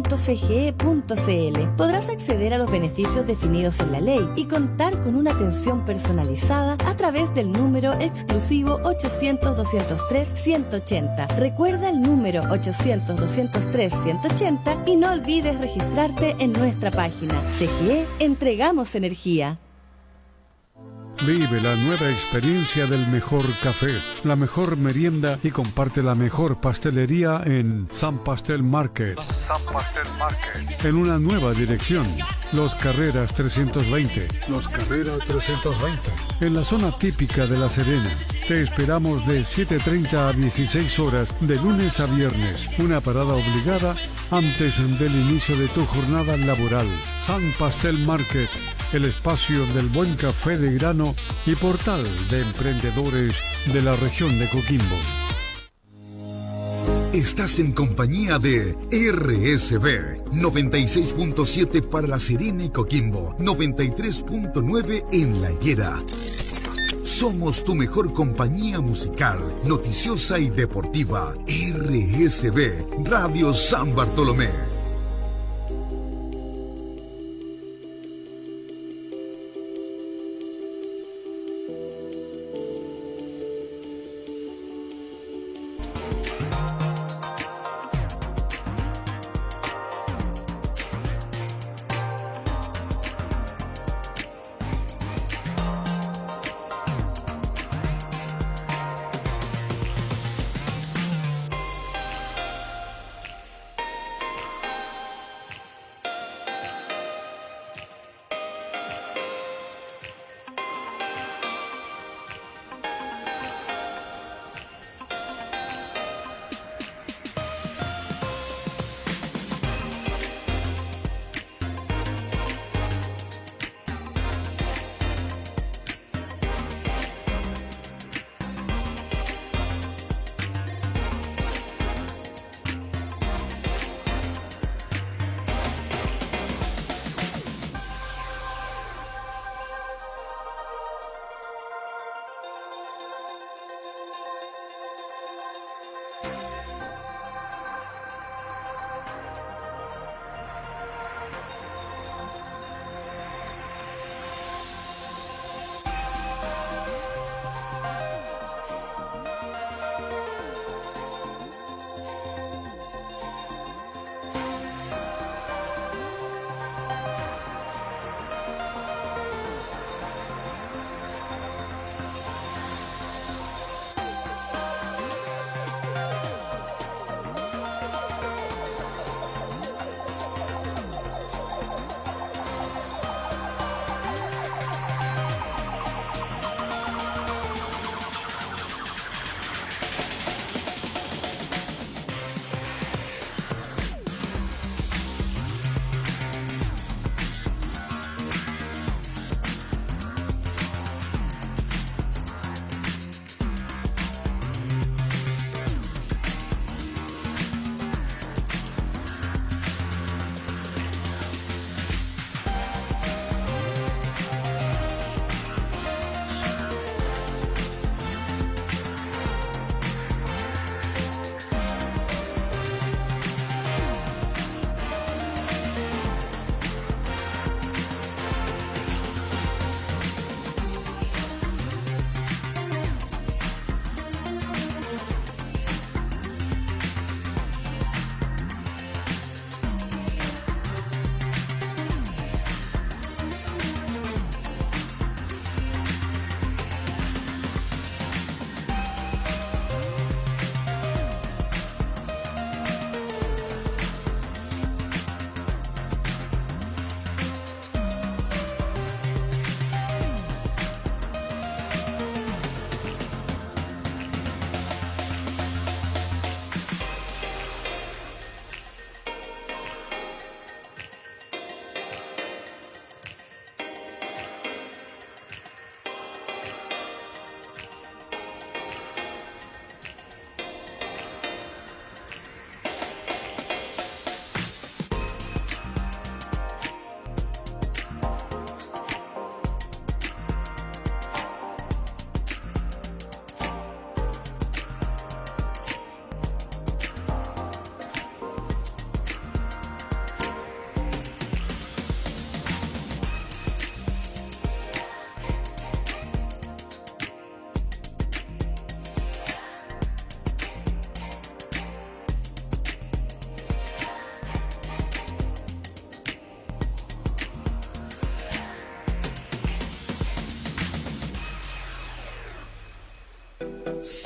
[SPEAKER 8] Podrás acceder a los beneficios definidos en la ley y contar con una atención personalizada a través del número exclusivo 800-203-180. Recuerda el número 800-203-180 y no olvides registrarte en nuestra página. CGE, entregamos energía.
[SPEAKER 9] Vive la nueva experiencia del mejor café, la mejor merienda y comparte la mejor pastelería en San Pastel Market. En una nueva dirección, Los Carreras 320. Los Carreras 320. En la zona típica de La Serena. Te esperamos de 7:30 a 16 horas de lunes a viernes. Una parada obligada antes del inicio de tu jornada laboral. San Pastel Market. El espacio del buen café de grano y portal de emprendedores de la región de Coquimbo.
[SPEAKER 4] Estás en compañía de RSB 96.7 para La Serena y Coquimbo, 93.9 en La Higuera. Somos tu mejor compañía musical, noticiosa y deportiva. RSB Radio San Bartolomé.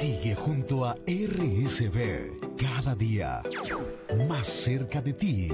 [SPEAKER 4] Sigue junto a RSV, cada día más cerca de ti.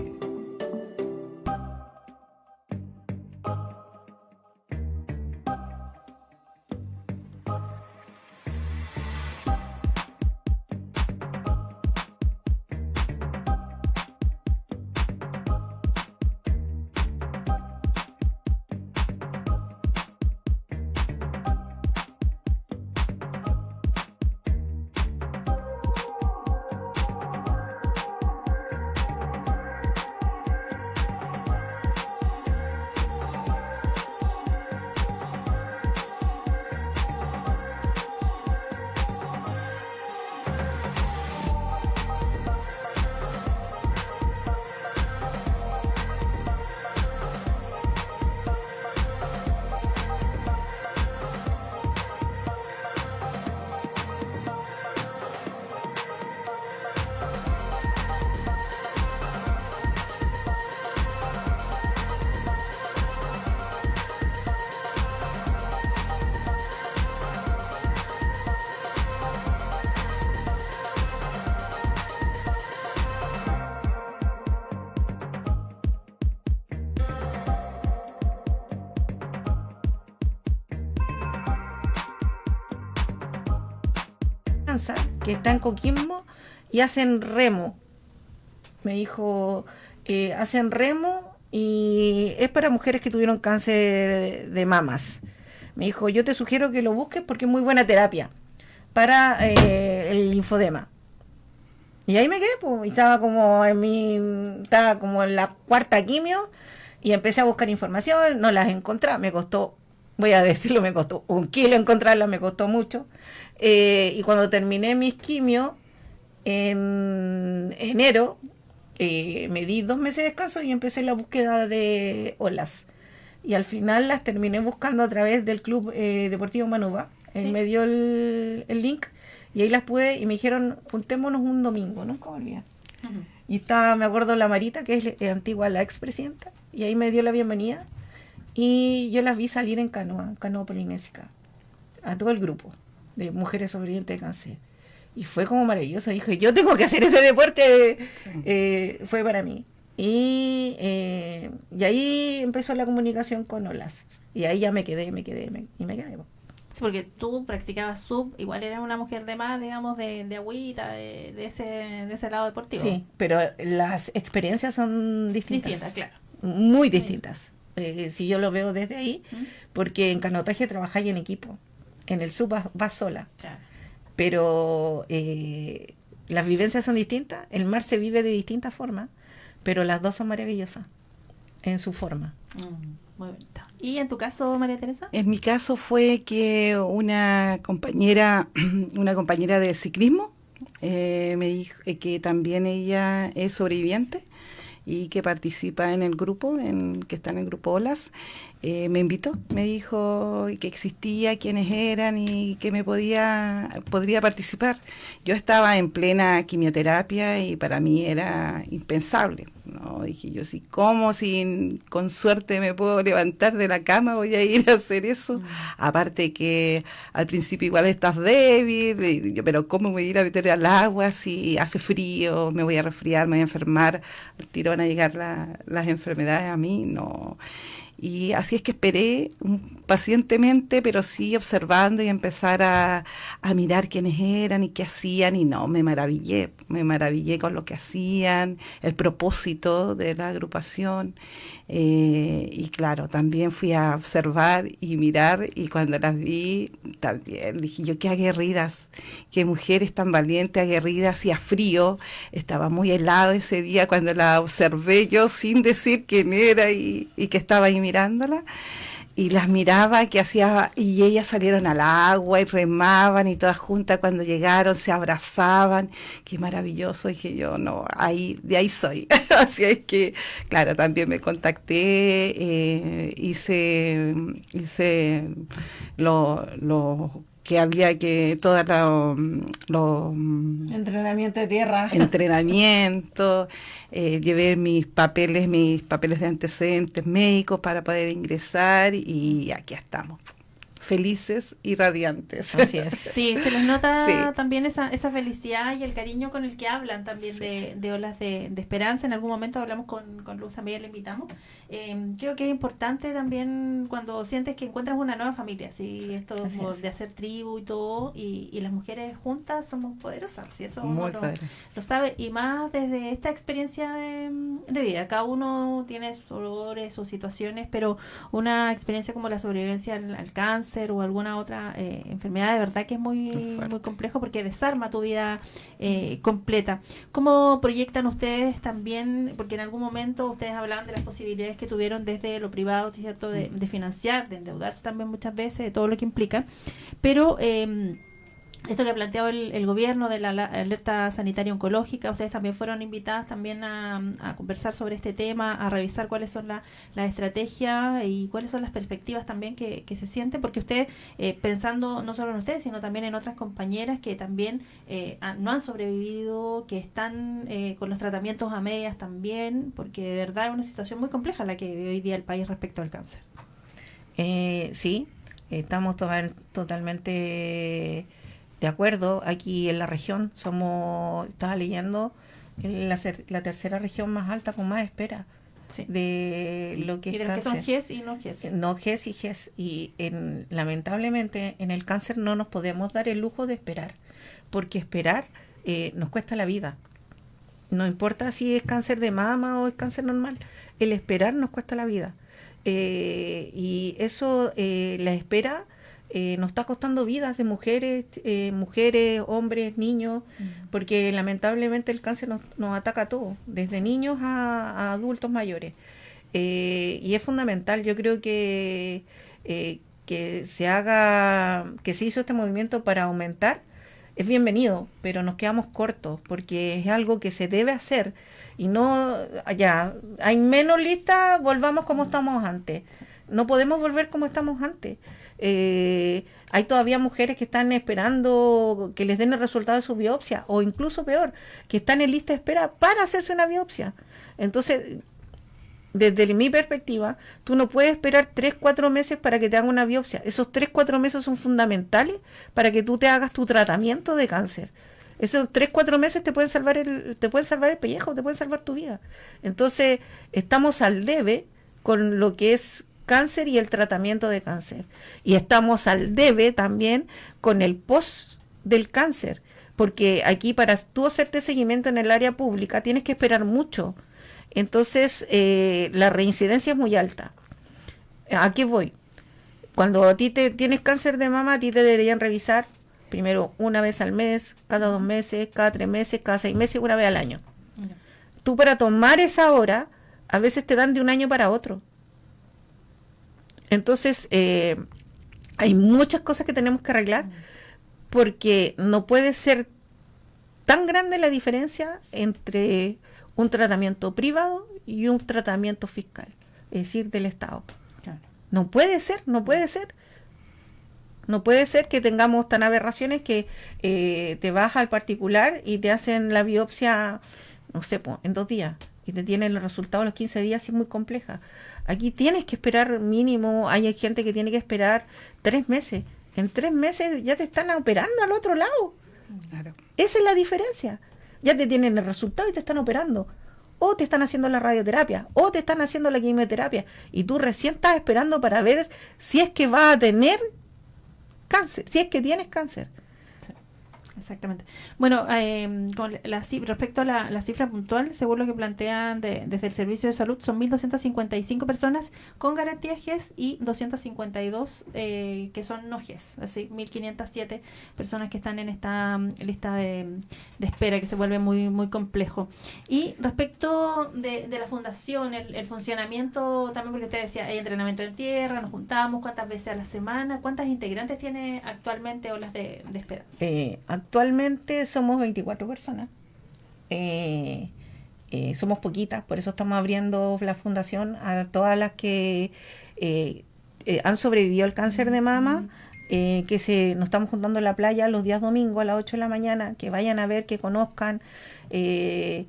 [SPEAKER 2] Que está en Coquimbo y hacen remo. Me dijo, hacen remo y es para mujeres que tuvieron cáncer de mamas. Me dijo, yo te sugiero que lo busques porque es muy buena terapia para el linfodema. Y ahí me quedé, pues, y estaba como en la 4ª quimio y empecé a buscar información, no las encontré, me costó, voy a decirlo, me costó 1 kilo encontrarlas, me costó mucho. Y cuando terminé mis quimios en enero, me di 2 meses de descanso y empecé la búsqueda de olas. Y al final las terminé buscando a través del Club Deportivo Manuba. Él me dio el link y ahí las pude y me dijeron, juntémonos un domingo, nunca me olvidé. Y estaba, me acuerdo, la Marita, que es antigua, la expresidenta, y ahí me dio la bienvenida. Y yo las vi salir en canoa polinésica, a todo el grupo de mujeres sobrevivientes de cáncer. Y fue como maravilloso. Dije, yo tengo que hacer ese deporte. Sí. Fue para mí. Y ahí empezó la comunicación con olas. Y ahí ya me quedé.
[SPEAKER 1] Sí, porque tú practicabas sub, igual eras una mujer de mar, digamos, de agüita, de ese lado deportivo.
[SPEAKER 2] Sí, pero las experiencias son distintas.
[SPEAKER 1] Distintas, claro.
[SPEAKER 2] Muy distintas. Si yo lo veo desde ahí, porque en canotaje trabajáis en equipo. En el sub vas sola.
[SPEAKER 1] Claro.
[SPEAKER 2] Pero las vivencias son distintas. El mar se vive de distintas formas, pero las dos son maravillosas en su forma.
[SPEAKER 1] Muy bonito. ¿Y en tu caso, María Teresa?
[SPEAKER 3] En mi caso fue que una compañera de ciclismo me dijo que también ella es sobreviviente y que participa en el grupo, que está en el grupo Olas. Me invitó, me dijo que existía, quiénes eran y que podría participar. Yo estaba en plena quimioterapia y para mí era impensable, ¿no? Dije yo, si con suerte me puedo levantar de la cama, voy a ir a hacer eso. Aparte que al principio igual estás débil, pero ¿cómo voy a ir a meter al agua si hace frío, me voy a resfriar, me voy a enfermar, al tiro van a llegar las enfermedades a mí? No. Y así es que esperé pacientemente, pero sí observando y empezar a mirar quiénes eran y qué hacían, y no, me maravillé con lo que hacían, el propósito de la agrupación, y claro, también fui a observar y mirar, y cuando las vi, también dije yo, qué aguerridas, qué mujeres tan valientes, aguerridas, hacía frío, estaba muy helado ese día cuando la observé yo sin decir quién era y que estaba ahí mirándola, y las miraba que hacía, y ellas salieron al agua y remaban y todas juntas cuando llegaron se abrazaban, qué maravilloso. Dije yo, no, de ahí soy. Así es que, claro, también me contacté, hice lo que había que
[SPEAKER 2] entrenamiento de tierra,
[SPEAKER 3] llevé mis papeles de antecedentes médicos para poder ingresar, y aquí estamos, felices y radiantes.
[SPEAKER 2] Así es.
[SPEAKER 1] Sí, se les nota
[SPEAKER 3] Sí.
[SPEAKER 1] también esa felicidad y el cariño con el que hablan también de olas de esperanza. En algún momento hablamos con Luz, también le invitamos. Creo que es importante también cuando sientes que encuentras una nueva familia, ¿sí? Esto
[SPEAKER 2] Así
[SPEAKER 1] como
[SPEAKER 2] es.
[SPEAKER 1] de hacer tribu y todo, y las mujeres juntas somos poderosas, ¿sí? Eso
[SPEAKER 3] Muy
[SPEAKER 1] uno
[SPEAKER 3] poderosas.
[SPEAKER 1] lo sabe, y más desde esta experiencia de vida. Cada uno tiene sus dolores, sus situaciones, pero una experiencia como la sobrevivencia al cáncer o alguna otra enfermedad, de verdad que es muy
[SPEAKER 3] fuerte.
[SPEAKER 1] complejo porque desarma tu vida completa. ¿Cómo proyectan ustedes también? Porque en algún momento ustedes hablaban de las posibilidades que tuvieron desde lo privado, ¿cierto? De financiar, de endeudarse también muchas veces, de todo lo que implica. Pero esto que ha planteado el gobierno de la alerta sanitaria oncológica, ustedes también fueron invitadas también a conversar sobre este tema, a revisar cuáles son las estrategias y cuáles son las perspectivas también que se sienten, porque ustedes, pensando no solo en ustedes, sino también en otras compañeras que también no han sobrevivido, que están con los tratamientos a medias también, porque de verdad es una situación muy compleja la que vive hoy día el país respecto al cáncer.
[SPEAKER 2] Sí, estamos totalmente de acuerdo. Aquí en la región estaba leyendo, la tercera región más alta con más espera
[SPEAKER 1] Sí.
[SPEAKER 2] de lo que
[SPEAKER 1] Y
[SPEAKER 2] es
[SPEAKER 1] de los que son
[SPEAKER 2] cáncer.
[SPEAKER 1] GES y no GES.
[SPEAKER 2] No GES y GES. Y lamentablemente en el cáncer no nos podemos dar el lujo de esperar, porque esperar nos cuesta la vida. No importa si es cáncer de mama o es cáncer normal, el esperar nos cuesta la vida. Y eso, la espera, nos está costando vidas de mujeres, hombres, niños, porque lamentablemente el cáncer nos ataca a todos, desde niños a adultos mayores. Y es fundamental, yo creo que se hizo este movimiento para aumentar, es bienvenido, pero nos quedamos cortos, porque es algo que se debe hacer, y no, ya, hay menos listas, volvamos como estamos antes. No podemos volver como estamos antes. Hay todavía mujeres que están esperando que les den el resultado de su biopsia, o incluso peor, que están en lista de espera para hacerse una biopsia. Entonces, desde mi perspectiva, tú no puedes esperar 3-4 meses para que te hagan una biopsia. Esos 3-4 meses son fundamentales para que tú te hagas tu tratamiento de cáncer. Esos 3-4 meses te pueden salvar el pellejo, te pueden salvar tu vida. Entonces, estamos al debe con lo que es cáncer y el tratamiento de cáncer. Y estamos al debe también con el post del cáncer, porque aquí para tú hacerte seguimiento en el área pública tienes que esperar mucho. Entonces, la reincidencia es muy alta. ¿A qué voy? Cuando a ti tienes cáncer de mama, a ti te deberían revisar primero una vez al mes, cada 2 meses, cada 3 meses, cada 6 meses, una vez al año. Tú para tomar esa hora, a veces te dan de un año para otro. Entonces, hay muchas cosas que tenemos que arreglar, porque no puede ser tan grande la diferencia entre un tratamiento privado y un tratamiento fiscal, es decir, del Estado.
[SPEAKER 1] Claro.
[SPEAKER 2] No puede ser. No puede ser que tengamos tan aberraciones que te vas al particular y te hacen la biopsia, no sé, en 2 días, y te tienen el resultado a los 15 días, y es muy compleja. Aquí tienes que esperar mínimo, hay gente que tiene que esperar 3 meses. En 3 meses ya te están operando al otro lado.
[SPEAKER 3] Claro.
[SPEAKER 2] Esa es la diferencia. Ya te tienen el resultado y te están operando. O te están haciendo la radioterapia, o te están haciendo la quimioterapia, y tú recién estás esperando para ver si es que vas a tener cáncer, si es que tienes cáncer.
[SPEAKER 1] Exactamente. Bueno, respecto a la cifra puntual, según lo que plantean desde el Servicio de Salud, son 1.255 personas con garantía GES y 252 que son no GES, así 1.507 personas que están en esta lista de espera, que se vuelve muy muy complejo. Y respecto de la fundación, el funcionamiento también, porque usted decía, hay entrenamiento en tierra, nos juntamos, ¿cuántas veces a la semana? ¿Cuántas integrantes tiene actualmente Olas de Esperanza?
[SPEAKER 2] Actualmente somos 24 personas. Somos poquitas, por eso estamos abriendo la fundación a todas las que han sobrevivido al cáncer de mama, nos estamos juntando en la playa los días domingos a las 8 de la mañana, que vayan a ver, que conozcan. Les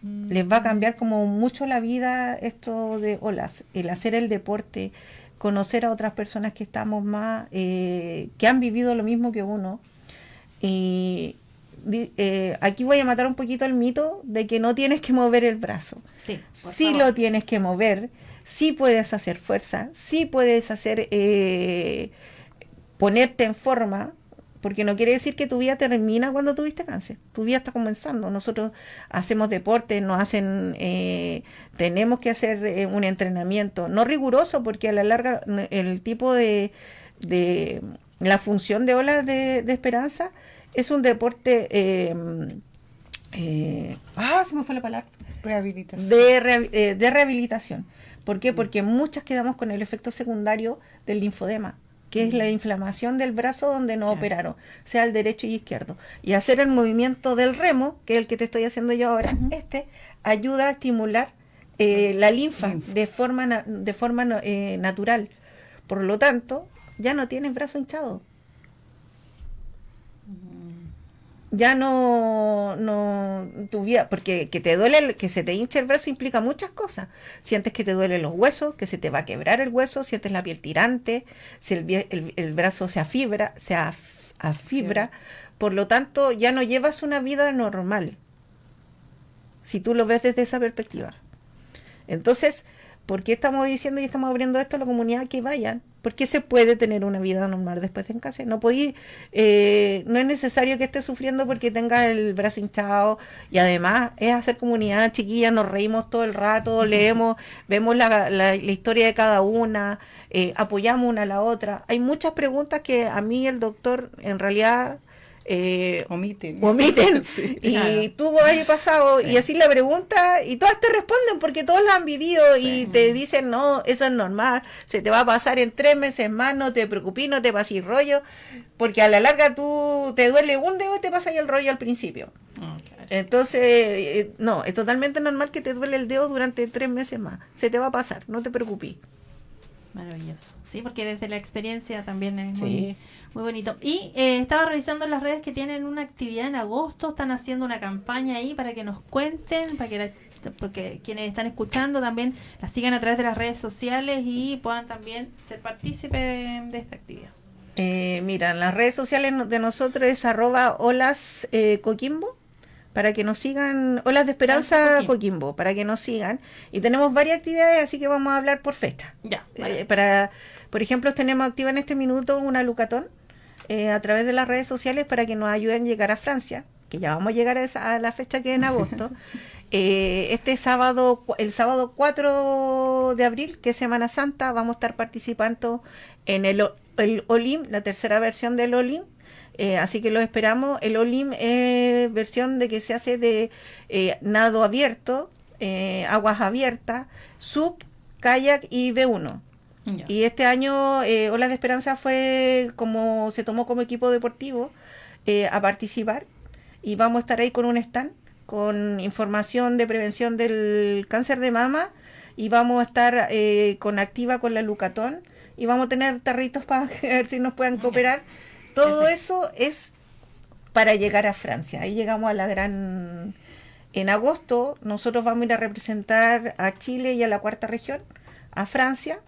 [SPEAKER 2] va a cambiar como mucho la vida esto de Olas, el hacer el deporte. conocer a otras personas que estamos más, que han vivido lo mismo que uno. Y aquí voy a matar un poquito el mito de que no tienes que mover el brazo.
[SPEAKER 1] Sí,
[SPEAKER 2] sí lo tienes que mover, sí puedes hacer fuerza, sí puedes hacer, ponerte en forma, porque no quiere decir que tu vida termina cuando tuviste cáncer. Tu vida está comenzando. Nosotros hacemos deporte, tenemos que hacer un entrenamiento, no riguroso, porque a la larga el tipo de la función de Olas de Esperanza es un deporte, se me fue la palabra,
[SPEAKER 3] Rehabilitación.
[SPEAKER 2] de rehabilitación. ¿Por qué? Porque muchas quedamos con el efecto secundario del linfodema, que es la inflamación del brazo donde nos operaron, sea el derecho y izquierdo. Y hacer el movimiento del remo, que es el que te estoy haciendo yo ahora, ayuda a estimular la linfa de forma natural. Por lo tanto, ya no tienes brazo hinchado. Ya tu vida, porque que te duele, que se te hinche el brazo implica muchas cosas. Sientes que te duelen los huesos, que se te va a quebrar el hueso, sientes la piel tirante, si el brazo se afibra, por lo tanto ya no llevas una vida normal, si tú lo ves desde esa perspectiva. Entonces, ¿por qué estamos diciendo y estamos abriendo esto a la comunidad que vayan? Porque se puede tener una vida normal después de cáncer. No es necesario que estés sufriendo porque tengas el brazo hinchado. Y además es hacer comunidad, chiquillas, nos reímos todo el rato, leemos, vemos la historia de cada una, apoyamos una a la otra. Hay muchas preguntas que a mí el doctor en realidad omiten.
[SPEAKER 3] Sí,
[SPEAKER 2] y
[SPEAKER 3] claro.
[SPEAKER 2] tú has pasado y así la pregunta y todas te responden porque todos la han vivido y te dicen, no, eso es normal, se te va a pasar en 3 meses más, no te preocupes, no te pases rollo, porque a la larga tú te duele un dedo y te pasa ahí el rollo al principio.
[SPEAKER 1] Claro.
[SPEAKER 2] Entonces, no, es totalmente normal que te duele el dedo durante 3 meses más, se te va a pasar, no te preocupes.
[SPEAKER 1] Maravilloso. Sí, porque desde la experiencia también es
[SPEAKER 2] Sí.
[SPEAKER 1] muy bonito. Y estaba revisando las redes que tienen una actividad en agosto, están haciendo una campaña ahí para que nos cuenten, porque quienes están escuchando también la sigan a través de las redes sociales y puedan también ser partícipes de esta actividad.
[SPEAKER 2] Mira, en las redes sociales de nosotros es @olas Coquimbo, para que nos sigan, Olas de Esperanza Coquimbo, para que nos sigan. Y tenemos varias actividades, así que vamos a hablar por fecha.
[SPEAKER 1] Ya.
[SPEAKER 2] Por ejemplo, tenemos activa en este minuto una Lucatón a través de las redes sociales para que nos ayuden a llegar a Francia, que ya vamos a llegar a la fecha que es en agosto. El sábado 4 de abril, que es Semana Santa, vamos a estar participando en el Olim, la tercera versión del Olim. Así que lo esperamos. El Olim es versión de que se hace de nado abierto, aguas abiertas, sub, kayak y B1.
[SPEAKER 1] Ya.
[SPEAKER 2] Y este año Olas de Esperanza se tomó como equipo deportivo a participar, y vamos a estar ahí con un stand con información de prevención del cáncer de mama, y vamos a estar con la Lucatón, y vamos a tener tarritos para ver si nos puedan cooperar. Todo eso es para llegar a Francia. Ahí llegamos a la gran... En agosto nosotros vamos a ir a representar a Chile y a la cuarta región, a Francia,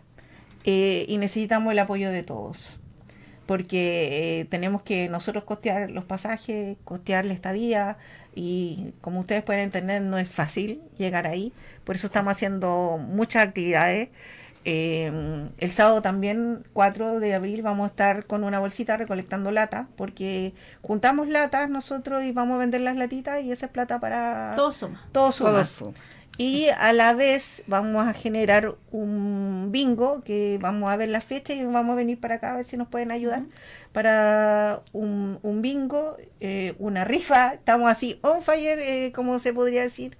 [SPEAKER 2] y necesitamos el apoyo de todos. Porque tenemos que nosotros costear los pasajes, costear la estadía, y como ustedes pueden entender, no es fácil llegar ahí. Por eso estamos haciendo muchas actividades. El sábado también, 4 de abril, vamos a estar con una bolsita recolectando latas, porque juntamos latas nosotros y vamos a vender las latitas, y esa es plata para...
[SPEAKER 1] Todo suma.
[SPEAKER 2] Todo suma. Y a la vez vamos a generar un bingo, que vamos a ver la fecha y vamos a venir para acá a ver si nos pueden ayudar para un bingo, una rifa. Estamos así on fire, como se podría decir,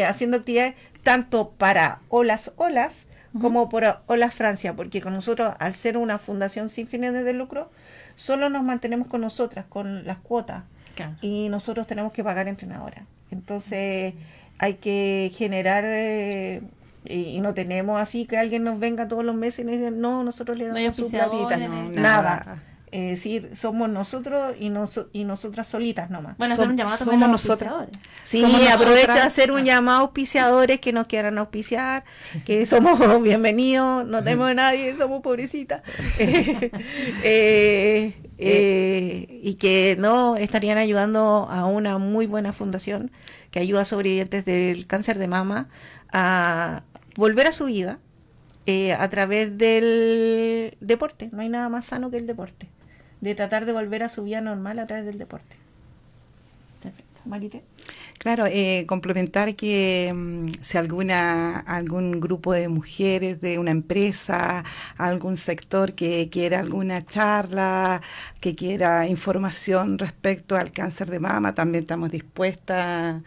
[SPEAKER 2] haciendo actividades tanto para Olas como por Olas Francia, porque con nosotros, al ser una fundación sin fines de lucro, solo nos mantenemos con nosotras, con las cuotas, y nosotros tenemos que pagar entrenadoras. Entonces hay que generar, y no tenemos así que alguien nos venga todos los meses y nos diga, no, nosotros le damos su platita.
[SPEAKER 3] No,
[SPEAKER 2] nada. Es decir, somos nosotros y nosotras solitas nomás.
[SPEAKER 1] Bueno, hacer un llamado también a los auspiciadores.
[SPEAKER 2] Sí,
[SPEAKER 3] Somos
[SPEAKER 2] aprovecho
[SPEAKER 3] nosotras.
[SPEAKER 2] a hacer un llamado a auspiciadores que nos quieran auspiciar, que somos bienvenidos, no tenemos a nadie, somos pobrecitas. Y que no estarían ayudando a una muy buena fundación que ayuda a sobrevivientes del cáncer de mama a volver a su vida a través del deporte. No hay nada más sano que el deporte, de tratar de volver a su vida normal a través del deporte. Perfecto. Marité.
[SPEAKER 3] Claro, complementar que si algún grupo de mujeres de una empresa, algún sector que quiera alguna charla, que quiera información respecto al cáncer de mama, también estamos dispuestas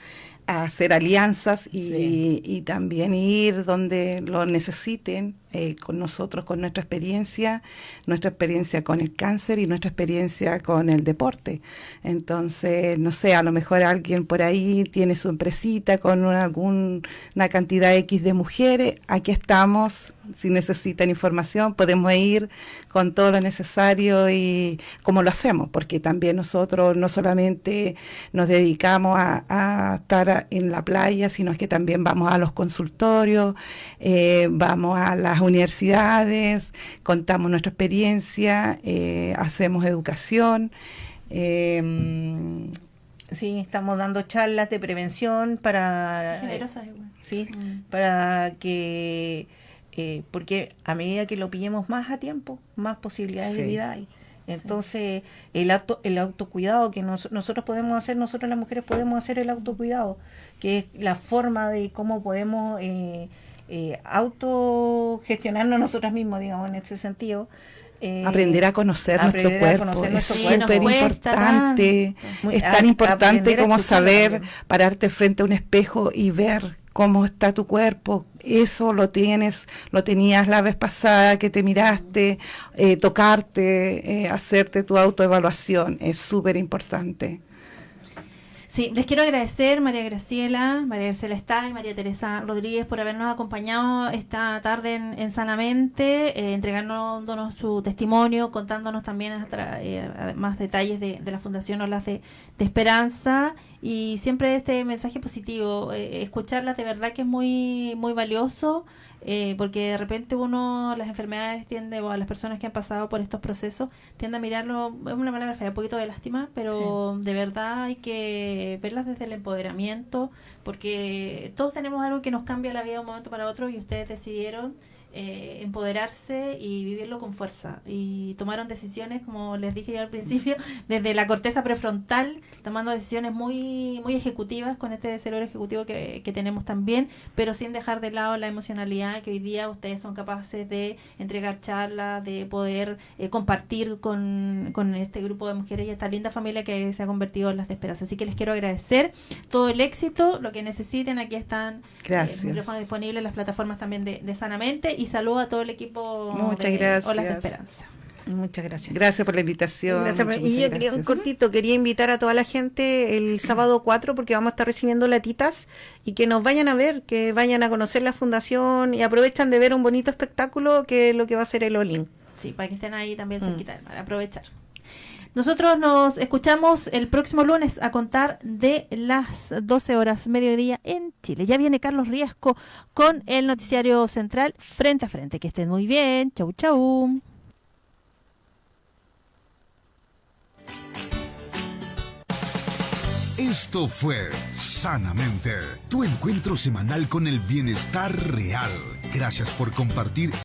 [SPEAKER 3] a hacer alianzas y también ir donde lo necesiten con nosotros, con nuestra experiencia con el cáncer y nuestra experiencia con el deporte. Entonces, no sé, a lo mejor alguien por ahí tiene su empresita con una cantidad X de mujeres, aquí estamos, si necesitan información podemos ir con todo lo necesario y como lo hacemos, porque también nosotros no solamente nos dedicamos a estar en la playa, sino que también vamos a los consultorios, vamos a las universidades, contamos nuestra experiencia, hacemos educación.
[SPEAKER 2] Sí, estamos dando charlas de prevención para...
[SPEAKER 1] Generosas igual.
[SPEAKER 2] Sí, para que... porque a medida que lo pillemos más a tiempo, más posibilidades de vida hay. Entonces, el autocuidado que nosotros podemos hacer, nosotros las mujeres podemos hacer el autocuidado, que es la forma de cómo podemos autogestionarnos nosotras mismas, digamos, en ese sentido.
[SPEAKER 3] Aprender a conocer nuestro cuerpo es súper importante. Es tan importante como saber pararte frente a un espejo y ver cómo está tu cuerpo. Eso lo tenías la vez pasada que te miraste, tocarte, hacerte tu autoevaluación. Es súper importante.
[SPEAKER 1] Sí, les quiero agradecer María Graciela Está y María Teresa Rodríguez por habernos acompañado esta tarde en Sanamente, entregándonos su testimonio, contándonos también más detalles de la Fundación Olas de Esperanza y siempre este mensaje positivo, escucharlas de verdad que es muy, muy valioso. Porque de repente las enfermedades o a las personas que han pasado por estos procesos tienden a mirarlo, es una palabra fea, un poquito de lástima, pero de verdad hay que verlas desde el empoderamiento, porque todos tenemos algo que nos cambia la vida de un momento para otro y ustedes decidieron empoderarse y vivirlo con fuerza y tomaron decisiones, como les dije yo al principio, desde la corteza prefrontal, tomando decisiones muy, muy ejecutivas con este cerebro ejecutivo que tenemos también, pero sin dejar de lado la emocionalidad que hoy día ustedes son capaces de entregar charlas, de poder compartir con este grupo de mujeres y esta linda familia que se ha convertido en Las de Esperanza. Así que les quiero agradecer todo el éxito, lo que necesiten, aquí están micrófonos disponibles en las plataformas también de Sanamente. Y saludo a todo el equipo de Olas de Esperanza.
[SPEAKER 2] Muchas gracias.
[SPEAKER 3] Gracias por la invitación.
[SPEAKER 2] Y yo quería quería invitar a toda la gente el sábado 4 porque vamos a estar recibiendo latitas y que nos vayan a ver, que vayan a conocer la fundación y aprovechan de ver un bonito espectáculo que es lo que va a ser el All-In.
[SPEAKER 1] Sí, para que estén ahí también cerquita del mar, aprovechar. Nosotros nos escuchamos el próximo lunes a contar de las 12 horas, mediodía en Chile. Ya viene Carlos Riesco con el noticiario central Frente a Frente. Que estén muy bien. Chau, chau.
[SPEAKER 4] Esto fue Sanamente, tu encuentro semanal con el bienestar real. Gracias por compartir